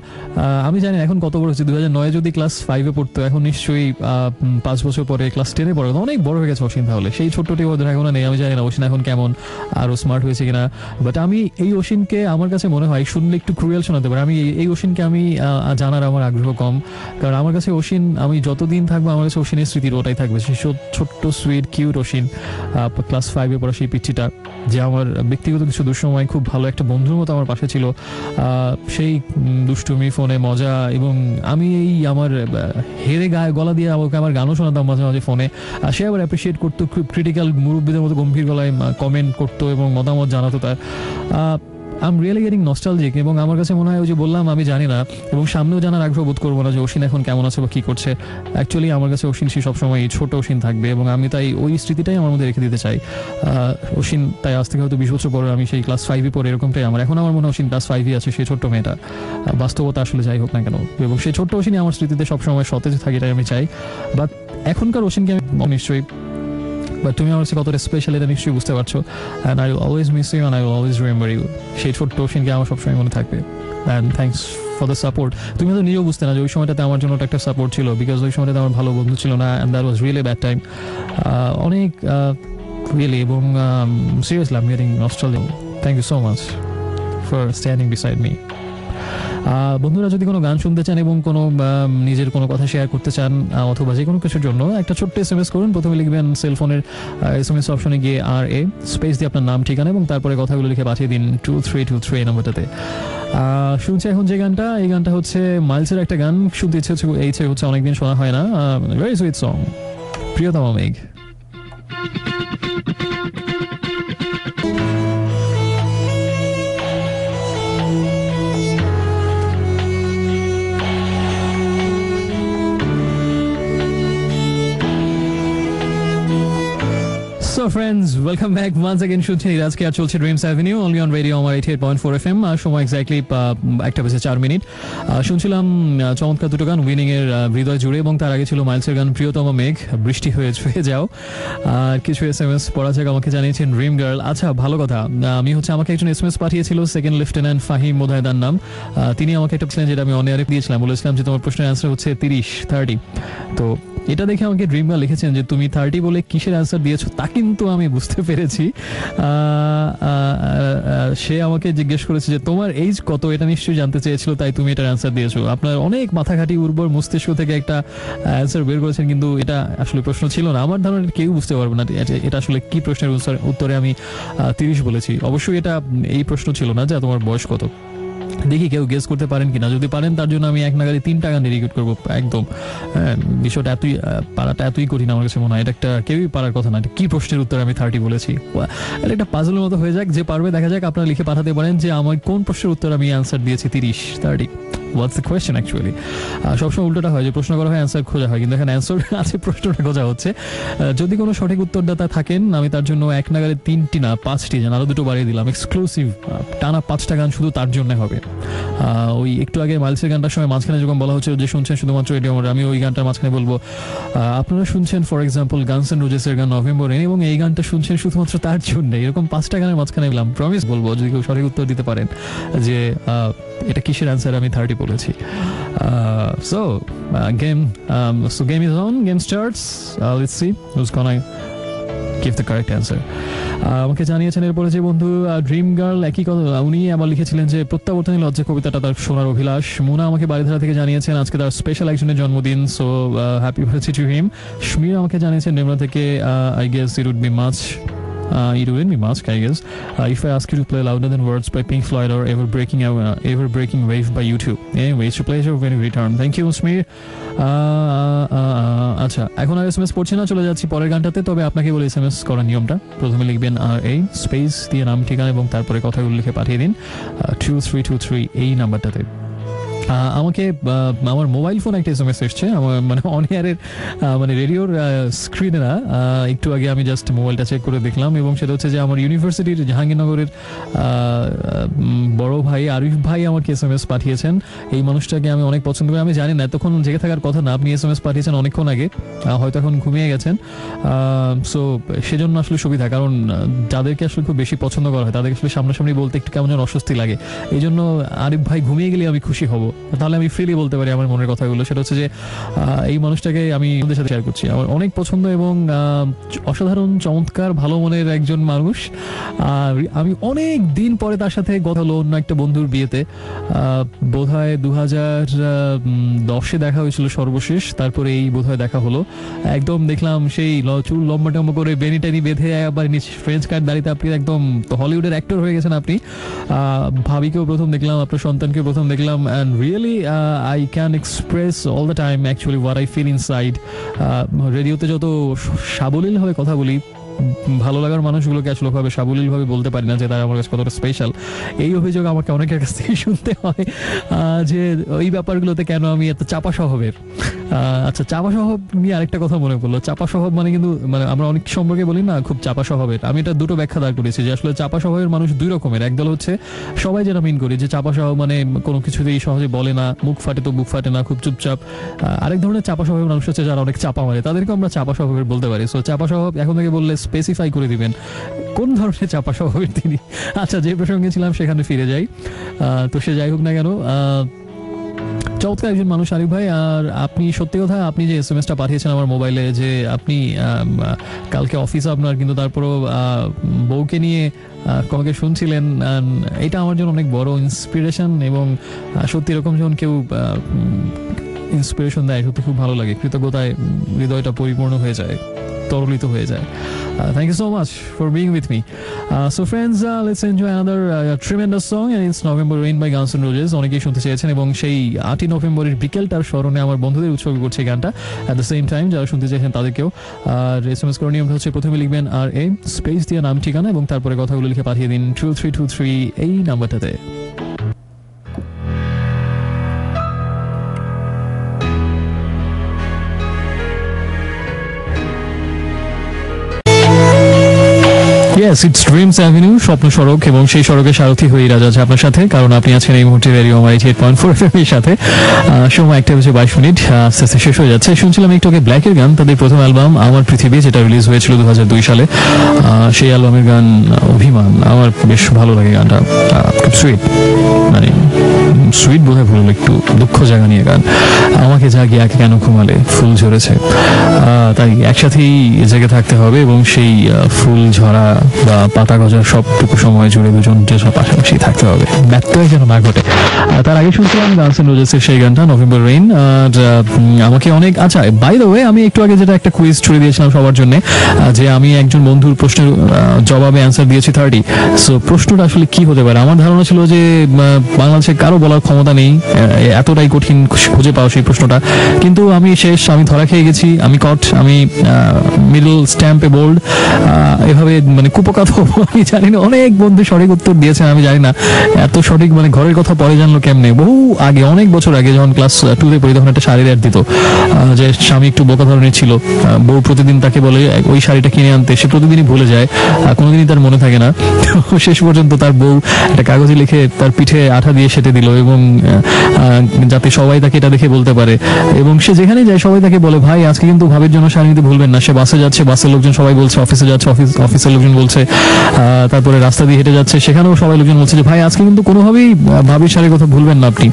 আমি জানি এখন কত বড় হচ্ছে, 2009 যদি ক্লাস 5-এ পড়তো, এখন নিশ্চয়ই 5 বছর পরে ক্লাস 10-এ পড়ে, অনেক বড় হয়ে গেছে অসীন। তাহলে সেই ছোট্টটি ওদের এখন নেই, আমি জানি না অসীন এখন কেমন, আরো স্মার্ট হয়েছে কিনা। বাট আমি এই অসীনকে, আমার কাছে মনে হয় শুনলে একটু ক্রুয়েল শোনাতে পারে, আমি এই অসীনকে আমি জানার আমার আগ্রহ কম। কারণ আমার কাছে অসীন, আমি যতদিন থাকবো আমার কাছে অসীনের স্মৃতির ওটাই থাকবে, সেই ছোট্ট সুইট কিউট অসীন, ক্লাস 5-এ পড়া সেই পিচ্চিটা, যে আমার ব্যক্তিগত কিছু দুঃসময় খুব ভালো একটা বন্ধুর মতো আমার পাশে ছিল। সেই দুষ্টুমি, ফোনে মজা, এবং আমি আমার হেরে গলা দিয়ে আমাকে আমার গানও শোনাতাম মাঝে মাঝে ফোনে। সে আবার অ্যাপ্রিসিয়েট করতো, খুব ক্রিটিক্যাল মুরব্বীদের মতো গম্ভীর গলায় কমেন্ট করতো এবং মতামত জানাতো তার। I am really getting nostalgic, এবং আমার কাছে মনে হয় ওই যে বললাম আমি জানি না, এবং সামনেও জানার আগ্রহ বোধ করবো না যে অসীন এখন কেমন আছে বা কী করছে। অ্যাকচুয়ালি আমার কাছে অসীন সে সবসময় এই ছোট অসীন থাকবে, এবং আমি তাই ওই স্মৃতিটাই আমার মধ্যে রেখে দিতে চাই। অসীন তাই আজ থেকে হয়তো 20 বছর পরে আমি সেই ক্লাস 5-এ পড়ে, এরকমটাই আমার এখন আমার মনে হয় অসীন ক্লাস 5-ই আছে, সেই ছোট্ট মেয়েটা। বাস্তবতা আসলে যাই হোক না কেন, এবং সেই ছোট্ট অসীনই আমার স্মৃতিতে সবসময় সতেজ থাকে, এটাই আমি চাই। বাট এখনকার অসীনকে আমি নিশ্চয়ই, বাট তুমি আমার কাছে কতটা স্পেশাল এটা নিশ্চয়ই বুঝতে পারছো। And I will always miss you, and I will always remember you. সেই ছোট্ট অসীনকে আমার সবসময় মনে থাকবে। And thanks for the support. তুমি তো নিজেও বুঝতে না যে ওই সময়টাতে আমার জন্য একটা সাপোর্ট ছিল, বিকজ ওই সময়টাতে আমার ভালো বন্ধু ছিল না, and that was really bad time. অনেক রিয়েলি, এবং seriously I am getting nostalgic. Thank you so much for standing beside me. বন্ধুরা যদি কোনো গান শুনতে চান এবং কোনো নিজের কোনো কথা শেয়ার করতে চান অথবা যে কোনো কিছুর জন্য একটা ছোট্ট SMS করুন। প্রথমে লিখবেন সেলফোনের SMS অপশনে গিয়ে RA স্পেস দিয়ে আপনার নাম ঠিকানা এবং তারপরে কথাগুলো লিখে পাঠিয়ে দিন 2323 নম্বরটাতে। শুনছি এখন যে গানটা, এই গানটা হচ্ছে মাইলসের একটা গান, শুনতে ইচ্ছে হচ্ছে অনেকদিন শোনা হয় না। ভেরি সুইট সং, প্রিয়তমা মেঘ। So friends, welcome back once again. শুনছেন আজকে আর চলছে dreams avenue only on radio আমার 88.4 FM। সময় এক্স্যাক্টলি 1:04। শুনছিলাম চমৎকার দুটো গান, উইনিং এর হৃদয় জুড়ে এবং তার আগে ছিল মাইলসের গান প্রিয়তমা মেঘ, বৃষ্টি হয়ে ছুঁয়ে যাও। আর কিছু SMS পড়া যাক, আমাকে জানিয়েছেন ড্রিম গার্ল। আচ্ছা ভালো কথা, আমাকে একজন SMS পাঠিয়েছিল, সেকেন্ড লেফটেন্যান্ট ফাহিম মোদায়দার নাম। তিনি আমাকে একটা ছিলেন যেটা আমি অন এয়ারে দিয়েছিলাম, বলেছিলাম যে তোমার প্রশ্নের অ্যান্সার হচ্ছে 30 তো এটা দেখে আমাকে ড্রিম গার্ল লিখেছেন যে তুমি 30 বলে কিসের অ্যান্সার দিয়েছো তা কিন্তু আমি বুঝতে পেরেছি। সে আমাকে জিজ্ঞেস করেছে যে তোমার এইজ কত, এটা নিশ্চয়ই জানতে চেয়েছিল, তাই তুমি এটার অ্যান্সার দিয়েছো। আপনার অনেক মাথাঘাটি উর্বর মস্তিষ্ক থেকে একটা অ্যান্সার বের করেছেন, কিন্তু এটা আসলে প্রশ্ন ছিল না। আমার ধারণা কেউ বুঝতে পারবে না এটা আসলে কি প্রশ্নের উত্তরে আমি 30 বলেছি। অবশ্যই এটা এই প্রশ্ন ছিল না যে তোমার বয়স কত। দেখি কেউ গেস করতে পারেন কিনা, যদি পারেন তার জন্য আমি 1 নাগারে 3টা গান ডেডিকেট করবো একদম। বিষয়টা পারাটা এতই কঠিন আমার কাছে মনে হয়, এটা একটা কেউই পারার কথা না। কি প্রশ্নের উত্তরে আমি 30 বলেছি, এটা একটা পাজলের মতো হয়ে যাক। যে পারবে দেখা যাক, আপনারা লিখে পাঠাতে পারেন যে আমার কোন প্রশ্নের উত্তর আমি অ্যান্সার দিয়েছি 30। What's the question actually? সবসময় উল্টোটা হয় যে প্রশ্ন করা হয় অ্যান্সার খোঁজা হয়, কিন্তু এখানে অ্যান্সার আছে, প্রশ্নটা খোঁজা হচ্ছে। যদি কোনো সঠিক উত্তরদাতা থাকেন আমি তার জন্য 1 নাগারে 3টি না 5টি যেন, আরো 2টো বাড়িয়ে দিলাম, এক্সক্লুসিভ টানা 5টা গান শুধু তার জন্য হবে। ওই একটু আগে মাইলসের গানটার সময় মাঝখানে যখন বলা হচ্ছে যে শুনছেন শুধুমাত্র রেডিও আমার, আমি ওই গানটার মাঝখানে বলবো আপনারা শুনছেন ফর এক্সাম্পল গানস এন্ড রোজেসের গান নভেম্বর রেন, এবং এই গানটা শুনছেন শুধুমাত্র তার জন্য। এরকম 5টা গানের মাঝখানে বললাম, প্রমিস বলবো যদি কেউ সঠিক উত্তর দিতে পারেন যে এটা কিসের অ্যান্সার আমি 30 বলেছি। So game is on, game starts. Let's see who's gonna give the correct answer. আমাকে জানিয়েছেন এরপরে যে বন্ধু ড্রিম গার্ল একই কথা, উনি আবার লিখেছিলেন যে প্রত্যাবর্তনী লজ্জা কবিতাটা তার শোনার অভিলাষ। মুনা আমাকে বাড়িধারা থেকে জানিয়েছেন আজকে তার স্পেশাল একজনের জন্মদিন, so happy birthday to him. Samir আমাকে জানিয়েছেন নেমরা থেকে I guess it would be much it wouldn't be much, I guess, if I ask you to play Louder Than Words by Pink Floyd or Ever Breaking Wave by U2. Anyway, it's your pleasure when you return. Thank you, Smir. আচ্ছা, এখন আর SMS পড়ছি না, চলে যাচ্ছি পরের গানটাতে। তবে আপনাকে বলে SMS করার নিয়মটা, প্রথমে লিখবেন RA স্পেস দিয়ে নাম ঠিকানা এবং তারপরে কথাগুলো লিখে পাঠিয়ে দিন 2323 এই নাম্বারটাতে। আমাকে আমার মোবাইল ফোন একটা SMS এসছে, আমার মানে অন এয়ারের মানে রেডিওর স্ক্রিনে না, একটু আগে আমি জাস্ট মোবাইলটা চেক করে দেখলাম, এবং সেটা হচ্ছে যে আমার ইউনিভার্সিটির জাহাঙ্গীরনগরের বড় ভাই আরিফ ভাই আমাকে SMS পাঠিয়েছেন। এই মানুষটাকে আমি অনেক পছন্দ করি, আমি জানি না এতক্ষণ জেগে থাকার কথা না, আপনি SMS পাঠিয়েছেন অনেকক্ষণ আগে, হয়তো এখন ঘুমিয়ে গেছেন। সো সেজন্য আসলে সুবিধা, কারণ যাদেরকে আসলে খুব বেশি পছন্দ করা হয় তাদেরকে আসলে সামনাসামনি বলতে একটু কেমন যেন অস্বস্তি লাগে। এই জন্য আরিফ ভাই ঘুমিয়ে গেলে আমি খুশি হব, তাহলে আমি ফ্রিলি বলতে পারি আমার মনের কথাগুলো। সেটা হচ্ছে যে এই মানুষটাকে আমি ওদের সাথে শেয়ার করছি, আমার অনেক পছন্দ এবং অসাধারণ চমৎকার ভালো মনের একজন মানুষ। আর আমি অনেক দিন পরে তার সাথে কথা হলো অন্য একটা বন্ধুর বিয়েতে, বোধহয় 2010-এ দেখা হয়েছিল সর্বশেষ, তারপরে এই বোধহয় দেখা হলো। একদম দেখলাম সেই চুল লম্বা টম্বা করে বেনি টেনি বেঁধে আবার ফ্রেঞ্চ কাট দাঁড়িয়ে আপনি একদম হলিউডের অ্যাক্টর হয়ে গেছেন আপনি। ভাবিকেও প্রথম দেখলাম, আপনার সন্তানকেও প্রথম দেখলাম, and really I can express all the time actually what I feel inside. রেডিওতে যত সাবলীল ভাবে কথা বলি, ভালো লাগার মানুষগুলোকে আসলে ভাবে সাবলীল ভাবে বলতে পারি না যে তারা আমার কাছে কতটা স্পেশাল। এই অভিযোগ আমাকে অনেকের কাছ থেকে শুনতে হয় যে ওই ব্যাপারগুলোতে কেন আমি এত চাপা স্বভাবের। আচ্ছা, চাপা স্বভাব নিয়ে আরেকটা কথা মনে পড়লো। চাপা স্বভাব মানে কিন্তু মানে আমরা অনেক সম্পর্কে বলি না খুব চাপা স্বভাবের, আমি এটা দুটো ব্যাখ্যা দাঁড় করেছি যে আসলে চাপা স্বভাবের মানুষ দুই রকমের। একদল হচ্ছে সবাই যেটা মিন করি যে চাপা স্বভাব মানে কোনো কিছুতেই সহজে বলে না, মুখ ফাটে তো বুক ফাটে না, খুব চুপচাপ। আরেক ধরনের চাপা স্বভাবের মানুষ হচ্ছে যারা অনেক চাপা মারে, তাদেরকে আমরা চাপা স্বভাবের বলতে পারি। সো চাপা স্বভাব এখন থেকে বললে স্পেসিফাই করে দিবেন কোন ধরনের চাপা স্বভাবের তিনি। আচ্ছা, যে প্রসঙ্গে ছিলাম সেখানে ফিরে যাই। তো সে যাই হোক না কেন, চমৎকার একজন মানুষ আরিফ ভাই। আর আপনি সত্যি কথা, আপনি যে SMS টা পাঠিয়েছেন আমার মোবাইলে যে আপনি কালকে অফিসে আপনার, কিন্তু তারপরও বউকে নিয়ে তোমাকে শুনছিলেন, এটা আমার জন্য অনেক বড় ইন্সপিরেশন। এবং সত্যি এরকম যখন কেউ ইন্সপিরেশন দেয় সত্যি খুব ভালো লাগে, কৃতজ্ঞতায় হৃদয়টা পরিপূর্ণ হয়ে যায়, তরলিত হয়ে যায়। Thank you so much for being with me. So friends, let's enjoy another tremendous song, and it's November Rain by Guns N' Roses. অনেকেই শুনতে চেয়েছেন এবং সেই 8ই নভেম্বরের বিকেলটার স্মরণে আমার বন্ধুদের উৎসর্গ করছে গানটা। At the same time যারা শুনতে চেয়েছেন তাদেরকেও। আর SMS করার নিয়মটা হচ্ছে প্রথমে লিখবেন RA স্পেস দিয়ে নাম ঠিকানা এবং তারপরে কথাগুলো লিখে পাঠিয়ে দিন 2323 এই নাম্বারটাতে। Yes, it's Dreams Avenue, স্বপ্ন সড়ক, এবং সেই সড়কে সারথি হয়ে রাজা আছে আপনার সাথে, কারণ আপনি আছেন এই মুহূর্তে রেডিও 88.4 FM এর সাথে। সময় 1:22 আস্তে আস্তে শেষ হয়ে যাচ্ছে। শুনছিলাম একটু আগে ব্ল্যাকের গান, তাদের প্রথম অ্যালবাম আমার পৃথিবী, যেটা রিলিজ হয়েছিল 2002 সালে। সেই অ্যালবামের গান অভিমান, আমার বেশ ভালো লাগে গানটা, খুব সুইট, মানে সুইট বোধহয় ভুল, একটু দুঃখ জায়গা নিয়ে গান। আমাকে জাগিয়ে একে কেন ঘুমালে, ফুল ঝরেছে, তাই একসাথেই জেগে থাকতে হবে এবং সেই ফুল ঝরা বা পাতা গজার সবটুকু সময় জুড়ে দুজন যেসব পাশাপাশি থাকতে হবে, ব্যত্যয় যেন না ঘটে। তার আগে শুনছিলাম গানস এন্ড রোজেসের সেই গানটা নভেম্বর রেইন। আর আমাকে অনেক, আচ্ছা বাই দ্য ওয়ে, আমি একটু আগে যেটা একটা কুইজ ছুড়ে দিয়েছিলাম সবার জন্য, যে আমি একজন বন্ধুর প্রশ্নের জবাবে অ্যান্সার দিয়েছি 30। সো প্রশ্নটা আসলে কি হতে পারে? আমার ধারণা ছিল যে বাংলাদেশে কারো বলার ক্ষমতা নেই, এতটাই কঠিন খুঁজে পাওয়া সেই প্রশ্নটা, কিন্তু আমি শেষ, আমি ধরা খেয়ে গেছি, আমি কট, আমি মিডল স্ট্যাম্পে বোল্ড, এভাবে মানে কুপকাত আমি জানি না। অনেক বন্ধু সঠিক উত্তর দিয়েছেন, আমি জানি না এত সঠিক, মানে ঘরের কথা পরে জানলো কেমনে। বহু আগে, অনেক বছর আগে যখন ক্লাস 2-তে পড়ি, তখন একটা শাড়ির অ্যাড দিত, যে স্বামী একটু বোকা ধরনের ছিল, বউ প্রতিদিন তাকে বলে ওই শাড়িটা কিনে আনতে, সে প্রতিদিনই ভুলে যায়, কোনোদিনই তার মনে থাকে না। শেষ পর্যন্ত তার বউ একটা কাগজে লিখে তার পিঠে আঠা দিয়ে সেটে দিল, এবং যাতে সবাই তাকে এটা দেখে বলতে পারে, এবং সে যেখানে যায় সবাই তাকে বলে, ভাই আজকে কিন্তু ভাবের জন্য শাড়ি নিতে ভুলবেন না। সে বাসে যাচ্ছে, বাসের লোকজন সবাই বলছে, অফিসে যাচ্ছে, অফিসের লোকজন বলছে, তারপরে রাস্তা দিয়ে হেঁটে যাচ্ছে, সেখানেও সবাই লোকজন বলছে যে ভাই আজকে কিন্তু কোনোভাবেই ভাবির শাড়ির কথা ভুলবেন না আপনি।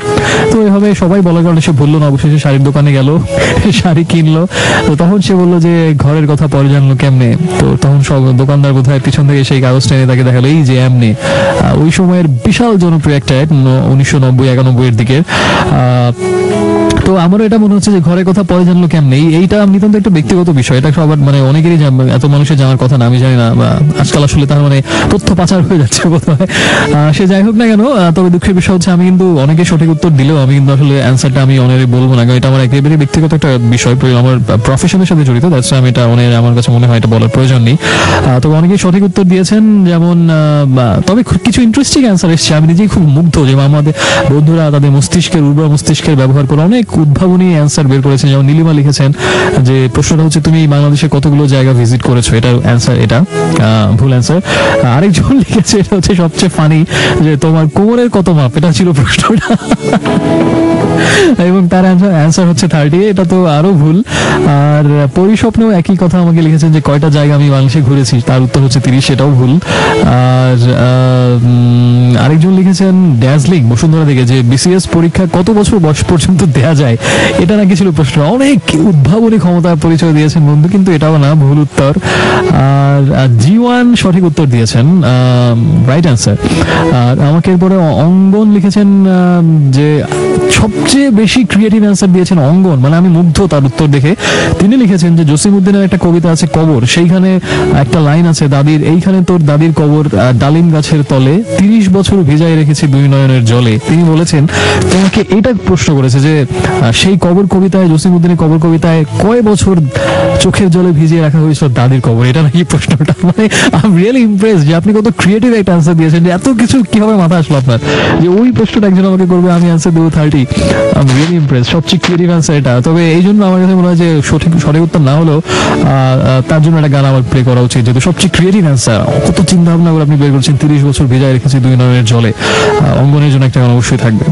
তো এভাবে সবাই বলার কারণে সে ভুললো না, অবশেষে শাড়ির দোকানে গেল, শাড়ি কিনলো। তো তখন সে বললো যে ঘরের কথা পরে জানলো কেমনে। তো তখন সব দোকানদার বোধহয় পিছন থেকে সেই কাগজ টেনে তাকে দেখালো, এই যে এমনি। ওই সময়ের বিশাল জনপ্রিয় একটা 1990-91 এর দিকে। তো আমারও এটা মনে হচ্ছে যে ঘরের কথা পরে জানলো কেমনে, এইটা নিতান্ত একটা ব্যক্তিগত বিষয়, এটা সবার, মানে অনেকেরই এত মানুষের জানার কথা না, আমি জানি না, আজকাল আসলে তার মানে তথ্য পাচার হয়ে যাচ্ছে বোধহয়। সে যাই হোক না কেন, তবে দুঃখের বিষয় হচ্ছে আমি কিন্তু অনেকে সঠিক উত্তর দিলেও আমি কিন্তু আসলে অ্যান্সারটা আমি অনেকে বলবো না, কারণ এটা আমার একেবারে ব্যক্তিগত একটা বিষয়, আমার প্রফেশনের সাথে জড়িত, দ্যাটস আমি এটা আমার কাছে মনে হয় এটা বলার প্রয়োজন নেই। তবে অনেকেই সঠিক উত্তর দিয়েছেন, যেমন তবে কিছু ইন্টারেস্টিং অ্যান্সার এসছে, আমি নিজেই খুব মুগ্ধ যে আমাদের বন্ধুরা তাদের মস্তিষ্কের, উর্বর মস্তিষ্কের ব্যবহার করে অনেক উদ্ভাবনী অ্যান্সার বের করেছেন। যেমন নীলিমা লিখেছেন যে প্রশ্নটা হচ্ছে তুমি বাংলাদেশে কতগুলো জায়গা ভিজিট করেছো, এটার অ্যান্সার এটা ভুল অ্যান্সার। আরেকজন লিখেছে, এটা হচ্ছে সবচেয়ে ফানি, যে তোমার কোমরের কত মাপ, এটা ছিল প্রশ্নটা, এবং তার অ্যান্সার হচ্ছে 30, এটা তো আরো ভুল। আর পরিস্বপ্নেও একই কথা আমাকে লিখেছেন যে কয়টা জায়গা আমি বাংলাদেশে ঘুরেছি, তার উত্তর হচ্ছে 30, সেটাও ভুল। আর আরেকজন লিখেছেন ড্যাজলিং বসুন্ধরা থেকে, যে বিসিএস পরীক্ষা কত বছর বয়স পর্যন্ত দেয়া যায়, এটা নাকি ছিল প্রশ্ন। অনেক উদ্ভাবনী ক্ষমতার পরিচয় দিয়েছেন বন্ধু, কিন্তু এটাও না, ভুল উত্তর। আর G1 সঠিক উত্তর দিয়েছেন, রাইট অ্যান্সার। আর আমাকে এরপরে অঙ্গন লিখেছেন যে সবচেয়ে বেশি ক্রিয়েটিভ অ্যান্সার দিয়েছেন অঙ্গন, মানে আমি মুগ্ধ তার উত্তর দেখে। তিনি লিখেছেন যে জসিমউদ্দিনের একটা কবিতা আছে কবর, সেইখানে একটা লাইন আছে, দাদির এইখানে তোর দাদির কবর ডালিম গাছের তলে 30 বছর ভিজাই রেখেছি দুই নয়নের জলে। তিনি বলেছেন, তোমাকে এটা প্রশ্ন করেছে যে সেই কবর কবিতায়, জসিমউদ্দিনের কবর কবিতায় কয় বছর চোখের জলে ভিজিয়ে রাখা হয়েছিল দাদির কবর, এটা নাকি প্রশ্নটা। মানে আই এম রিয়েলি ইমপ্রেসড যে আপনি কত ক্রিয়েটিভ একটা অ্যান্সার দিয়েছেন, যে এত কিছু কিভাবে মাথা আসলো আপনার, যে ওই প্রশ্নটা একজন আমাকে করবে, আমি অ্যান্সার দেবো 30। আই এম রিয়েলি ইমপ্রেসড, সবচেয়ে ক্রিয়েটিভ অ্যান্সার এটা। তবে এই জন্য আমার কাছে মনে হয় যে সঠিক উত্তর না হলেও তার জন্য একটা গান আমার প্লে করা উচিত, যেহেতু সবচেয়ে ক্রিয়েটিভ অ্যান্সার, কত চিন্তা ভাবনা করে আপনি বের করছেন, 30 বছর ভিজাই রেখেছি দুই নয়নের জলে। অঙ্গনের জন্য একটা গান অবশ্যই থাকবে।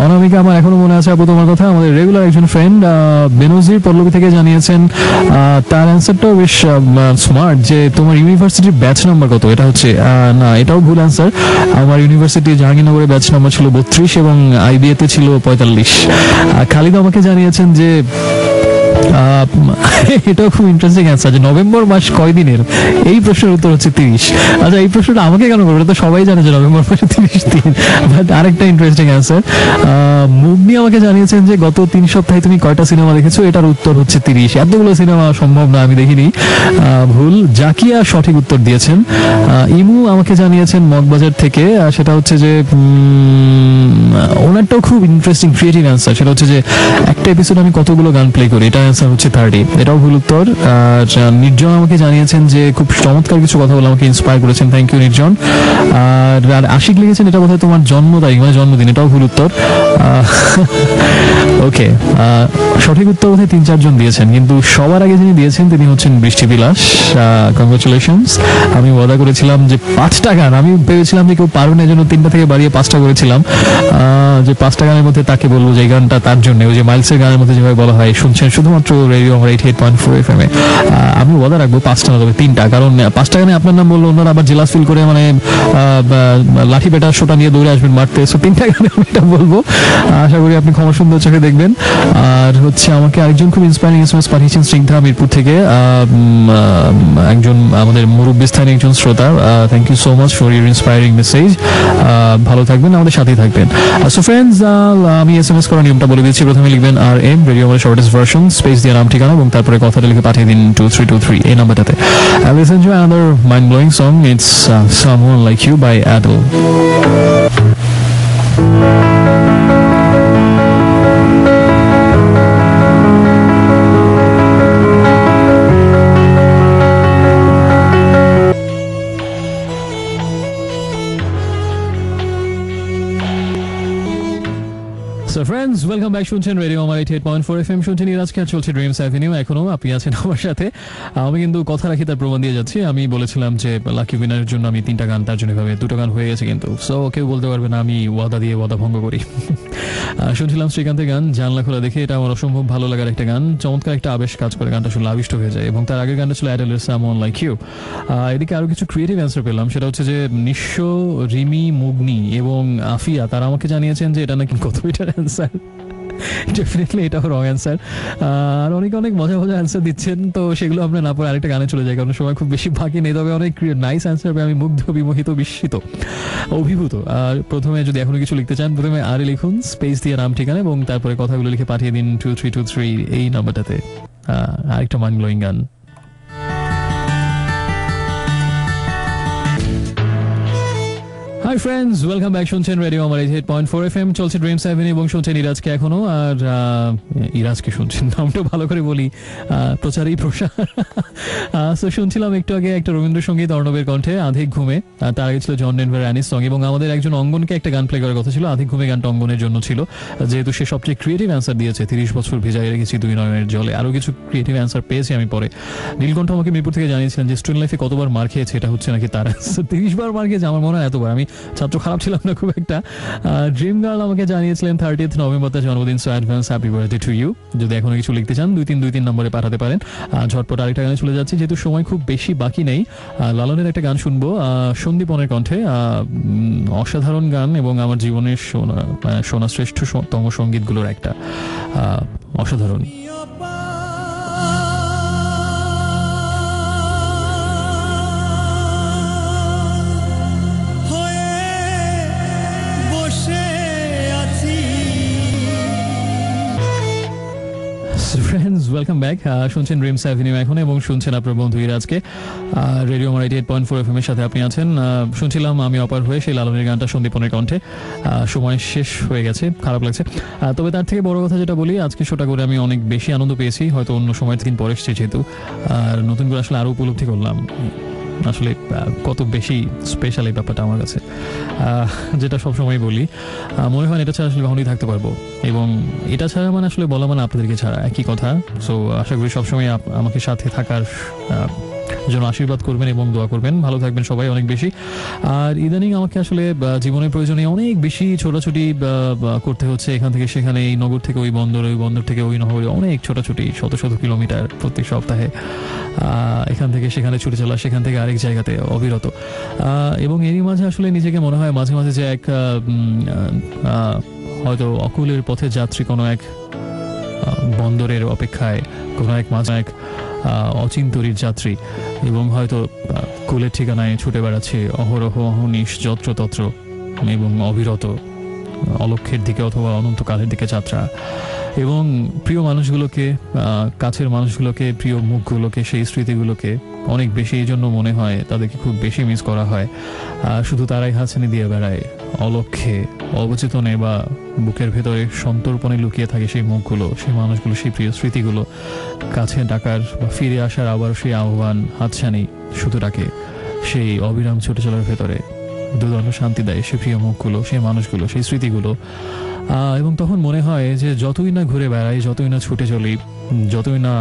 অনামিকা, আমার এখনো মনে আছে আপু তোমার কথা, আমাদের রেগুলার একজন ফ্রেন্ড বেনজির পল্লবী থেকে জানিয়েছেন, তার অ্যান্সারটাও বেশ স্মার্ট, যে তোমার ইউনিভার্স ইউনিভার্সিটির ব্যাচ নাম্বার কত? এটা হচ্ছে না, এটাও ভুল অ্যান্সার। আমার ইউনিভার্সিটি জাহাঙ্গীরনগরের ব্যাচ নাম্বার ছিল 32 এবং আইবিএ তে ছিল 45। খালিদ আমাকে জানিয়েছেন যে এটাও খুব ইন্টারেস্টিং অ্যান্সার, যে নভেম্বর মাস কয় দিনের? এই প্রশ্নের উত্তর হচ্ছে 30। আচ্ছা, এই প্রশ্নটা আমাকে কেন করবে? এটা তো সবাই জানে যে নভেম্বর মাসে 30 দিন। বাট আরেকটা ইন্টারেস্টিং অ্যান্সার, মুগ্নি আমাকে জানিয়েছেন যে গত 3 সপ্তাহে তুমি কয়টা সিনেমা দেখেছো? এটার উত্তর হচ্ছে 30। এতগুলো সিনেমা সম্ভব না, আমি দেখিনি। ভুল। জাকিয়া সঠিক উত্তর দিয়েছেন। ইমু আমাকে জানিয়েছেন মগবাজার থেকে, সেটা হচ্ছে যে ওনারটাও খুব ইন্টারেস্টিং ক্রিয়েটিভ অ্যান্সার, সেটা হচ্ছে যে একটা এপিসোড আমি কতগুলো গান প্লে করি, এটা অ্যান্সার হচ্ছে 30। এটাও ভুল উত্তর। নির্জন আমাকে জানিয়েছেন যে খুব চমৎকার কিছু কথা বলে আমাকে ইন্সপায়ার করেছেন, থ্যাংক ইউ নির্জন। আর আশিক লিখেছেন এটা বোধহয় তোমার জন্ম তারিখ, মানে জন্মদিন, এটাও ভুল উত্তর। ওকে, সঠিক উত্তর বোধহয় 3-4 জন দিয়েছেন, কিন্তু সবার আগে যিনি দিয়েছেন তিনি হচ্ছেন বৃষ্টি বিলাস। কংগ্রেচুলেশনস। আমি ওয়াদা করেছিলাম যে 5টা গান, আমি ভেবেছিলাম যে কেউ পারবে না, এই জন্য 3টা থেকে বাড়িয়ে 5টা করেছিলাম, যে 5টা গানের মধ্যে তাকে বলবো যে এই গানটা তার জন্য। ওই যে মাইলসের গানের মধ্যে যেভাবে বলা হয়, শুনছেন শুধুমাত্র রেডিও আমার 88.4 FM এ। আমি ওয়াদা রাখবো 5টা না, তবে 3টা, কারণ 5টা গানে আপনার নাম বললো, অন্যরা আবার জেলাস ফিল করে মানে লাঠি পেটার শোটা নিয়ে দৌড়ে আসবেন মারতে। সো 3টা গানে আমি এটা বলবো, আশা করি আপনি ক্ষমা সুন্দর চোখে দেখবেন। আর হচ্ছে আমাকে আরেকজন খুব ইন্সপায়ারিং এসএমএস পাঠিয়েছেন স্নিগ্ধা মিরপুর থেকে, একজন আমাদের মুরব্বী স্থানীয় একজন শ্রোতা। Thank you so much for your inspiring message. ভালো থাকবেন, আমাদের সাথেই থাকবেন। সো ফ্রেন্ডস, আমি এসএমএস করার নিয়মটা বলে দিচ্ছি। প্রথমে লিখবেন RM রেডিও আমাদের শর্টেস্ট ভার্সন, স্পেস দিয়ে নাম ঠিকানা এবং তারপরে কথাটা লিখে পাঠিয়ে দিন 2323 এই নাম্বারটাতে। Listen to another mind-blowing song. It's Someone Like You by Adele. So friends, welcome back. শুনছেন রেডিও আমার 88.4 FM, শুনছেন ইরাজকে, আর চলছে ড্রিমস অ্যাভিনিউ। এখনো আপনি আছেন আমার সাথে। আমি কিন্তু কথা রাখি, তার প্রমাণ দিয়ে যাচ্ছি। আমি বলেছিলাম যে লাকি উইনারের জন্য আমি 3টা গান, তার জন্য এভাবে 2টো গান হয়ে গেছে কিন্তু। সো কেউ বলতে পারবে না আমি ওয়াদা দিয়ে ওয়াদা ভঙ্গ করি। শুনছিলাম শ্রীকান্তের গান জানলা খোলা দেখে। এটা আমার অসম্ভব ভালো লাগার একটা গান, চমৎকার একটা আবেশ কাজ করে, গানটা শুনলে আবিষ্ট হয়ে যায়। এবং তার আগের গানটা ছিল অ্যাডেলের Someone Like You। এদিকে আরো কিছু ক্রিয়েটিভ অ্যান্সার পেলাম, সেটা হচ্ছে যে নিঃস্ব, রিমি, মুগ্নি এবং আফিয়া, তারা আমাকে জানিয়েছেন যে এটা নাকি কত মিটার অ্যান্সার। ডেফিনেটলি এটাও রং অ্যান্সার। আর অনেক অনেক মজা মজা অ্যান্সার দিচ্ছেন, তো সেগুলো আপনার না পরে আরেকটা গানে চলে যায়, কারণ সময় খুব বেশি বাকি নেই। তবে অনেক নাইস অ্যান্সার পেয়ে আমি মুগ্ধ, বিমোহিত, বিস্মিত, অভিভূত। আর প্রথমে যদি এখনো কিছু লিখতে চান, প্রথমে আরে লিখুন, স্পেস দিয়ে নাম ঠিকানা এবং তারপরে কথাগুলো লিখে পাঠিয়ে দিন 2323 এই নাম্বারটাতে। আরেকটা মাইন্ড ব্লোয়িং গান। Hi friends, welcome back. শুনছেন রেডিও আমার 88.4 FM, চলছে ড্রিমস অ্যাভিনিউ এবং শুনছেন ইরাজকে এখনো। আর ইরাজকে শুনছেন, নামটা ভালো করে বলি, প্রচারই প্রসার। সো শুনছিলাম একটু আগে একটা রবীন্দ্রসঙ্গীত অর্ণবের কণ্ঠে, আধিক ঘুমে। তার আগে ছিল জন ডেনভার অ্যানিস সং, এবং আমাদের একজন অঙ্গনকে একটা গান প্লে করার কথা ছিল। আধিক ঘুমে গানটা অঙ্গনের জন্য ছিল, যেহেতু সে সবচেয়ে ক্রিয়েটিভ অ্যান্সার দিয়েছে। 30 বছর ভিজাই রেখেছি 2 নয়নের জলে। আরও কিছু ক্রিয়েটিভ অ্যান্সার পেয়েছি আমি পরে। নীলকণ্ঠ আমাকে মিরপুর থেকে জানিয়েছিলেন যে স্টুডেন্ট লাইফে কতবার মার খেয়েছে, এটা হচ্ছে নাকি তার অ্যান্সার। 30 বার মার খেয়েছে, আমার মনে হয় এতবার। আমি ছাত্র খারাপ ছিলাম না খুব একটা। ড্রিম গার্ল আমাকে জানিয়েছিলেন 30th নভেম্বর তার জন্মদিন, so advance happy birthday to you. যদি এখনো কিছু লিখতে চান 2323 নম্বরে পাঠাতে পারেন। ঝটপট আরেকটা গানে চলে যাচ্ছি, যেহেতু সময় খুব বেশি বাকি নেই। লালনের একটা গান শুনবো সন্দীপনের কণ্ঠে, অসাধারণ গান এবং আমার জীবনের শোনা শ্রেষ্ঠতম সঙ্গীতগুলোর একটা, অসাধারণ। Friends, welcome back. শুনছেন ড্রিমস অ্যাভিনিউ এখন, এবং শুনছেন আপনার বন্ধু ইরাজকে। রেডিও আমার 88.4 FM এর সাথে আপনি আছেন। শুনছিলাম আমি অপার হয়ে, সেই লালনের গানটা সন্দীপনের কণ্ঠে। সময় শেষ হয়ে গেছে, খারাপ লাগছে। তবে তার থেকে বড় কথা যেটা বলি, আজকে শোটা করে আমি অনেক বেশি আনন্দ পেয়েছি। হয়তো অন্য সময় থেকে পরে এসেছি যেহেতু, আর নতুন করে আসলে আরও উপলব্ধি করলাম আসলে কত বেশি স্পেশাল এই ব্যাপারটা আমার কাছে। যেটা সবসময় বলি, মনে হয় এটা ছাড়া আসলে কখনোই থাকতে পারবো, এবং এটা ছাড়া মানে আসলে বলা মানে আপনাদেরকে ছাড়া একই কথা। সো আশা করি সবসময় আমাকে সাথে থাকার জন্য আশীর্বাদ করবেন এবং দোয়া করবেন। ভালো থাকবেন সবাই অনেক বেশি। আর ইদানিং আমাকে আসলে জীবনের প্রয়োজনে অনেক বেশি ছোটাছুটি করতে হচ্ছে, এখান থেকে সেখানে, এই নগর থেকে ওই বন্দর, ওই বন্দর থেকে ওই নগরে, অনেক ছোটাছুটি, শত শত কিলোমিটার প্রত্যেক সপ্তাহে, এখান থেকে সেখানে ছুটে চলা, সেখান থেকে আরেক জায়গাতে অবিরত। এবং এরই মাঝে আসলে নিজেকে মনে হয় মাঝে মাঝে যে এক হয়তো অকুলের পথে যাত্রী, কোনো এক বন্দরের অপেক্ষায়, কোনো এক মাঝে এক অচিন্তরীর যাত্রী, এবং হয়তো কুলের ঠিকানায় ছুটে বেড়াচ্ছে অহরহ অহর্নিশ যত্রতত্র এবং অবিরত অলক্ষ্যের দিকে অথবা অনন্তকালের দিকে যাত্রা। এবং প্রিয় মানুষগুলোকে, কাছের মানুষগুলোকে, প্রিয় মুখগুলোকে, সেই স্মৃতিগুলোকে অনেক বেশি এই জন্য মনে হয় তাদেরকে খুব বেশি মিস করা হয়। শুধু তারাই হাতছানি দিয়ে বেড়ায়, অলক্ষ্যে, অবচেতনে বা বুকের ভেতরে সন্তর্পণে লুকিয়ে থাকে সেই মুখগুলো, সেই মানুষগুলো, সেই প্রিয় স্মৃতিগুলো। কাছে ডাকার বা ফিরে আসার আবার সেই আহ্বান, হাতছানি শুধু ডাকে সেই অবিরাম ছুটে চলার ভেতরে। দুদণ্ড শান্তি দেয় সেই প্রিয় মুখগুলো, সেই মানুষগুলো, সেই স্মৃতিগুলো। এবং তখন মনে হয় যে যতই না ঘুরে বেড়াই, যতই না ছুটে চলি, যতই না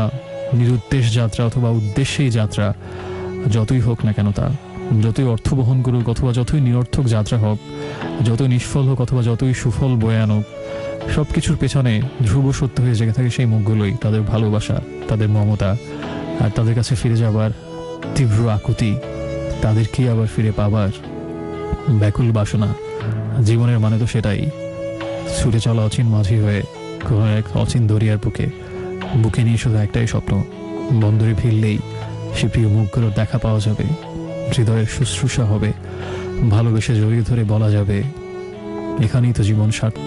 নিরুদ্দেশ যাত্রা অথবা উদ্দেশ্যেই যাত্রা যতই হোক না কেন, তা যতই অর্থ বহন করুক অথবা যতই নিরর্থক যাত্রা হোক, যতই নিষ্ফল হোক অথবা যতই সুফল বয়ে আনুক, সব কিছুর পেছনে ধ্রুব সত্য হয়ে জেগে থাকে সেই মুখগুলোই, তাদের ভালোবাসা, তাদের মমতা, আর তাদের কাছে ফিরে যাবার তীব্র আকুতি, তাদেরকেই আবার ফিরে পাবার ব্যাকুল বাসনা। জীবনের মানে তো সেটাই, ছুটে চলা অচিন মাঝি হয়ে কোনো এক অচিন দরিয়ার বুকে, বুকে নিয়ে শুধু একটাই স্বপ্ন, বন্দরে ফিরলেই সে প্রিয় মুখগুলোর দেখা পাওয়া যাবে, হৃদয়ের শুশ্রূষা হবে, ভালোবেসে জড়িয়ে ধরে বলা যাবে এখানেই তো জীবন সার্থক,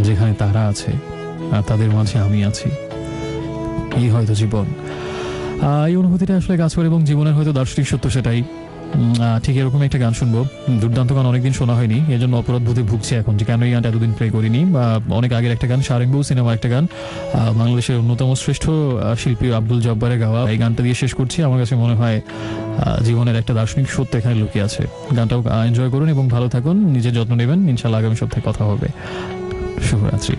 যেখানে তারা আছে আর তাদের মাঝে আমি আছি, এই হয়তো জীবন। এই অনুভূতিটা আসলে কাজ করে এবং জীবনের হয়তো দার্শনিক সত্য সেটাই। ঠিক এরকম একটা গান শুনবো, দুর্দান্ত গান, অনেকদিন শোনা হয়নি, এই জন্য অপরাধ বোধে ভুগছি এখন যে কেন এই গানটা এতদিন প্লে করিনি। অনেক আগের একটা গান, সারেঙ্গু সিনেমার একটা গান, বাংলাদেশের অন্যতম শ্রেষ্ঠ শিল্পী আব্দুল জব্বারের গাওয়া। এই গানটা দিয়ে শেষ করছি। আমার কাছে মনে হয় জীবনের একটা দার্শনিক সত্য এখানে লুকিয়ে আছে। গানটাও এনজয় করুন এবং ভালো থাকুন, নিজের যত্ন নেবেন। ইনশাআল্লাহ আগামী সপ্তাহে কথা হবে। শুভরাত্রি।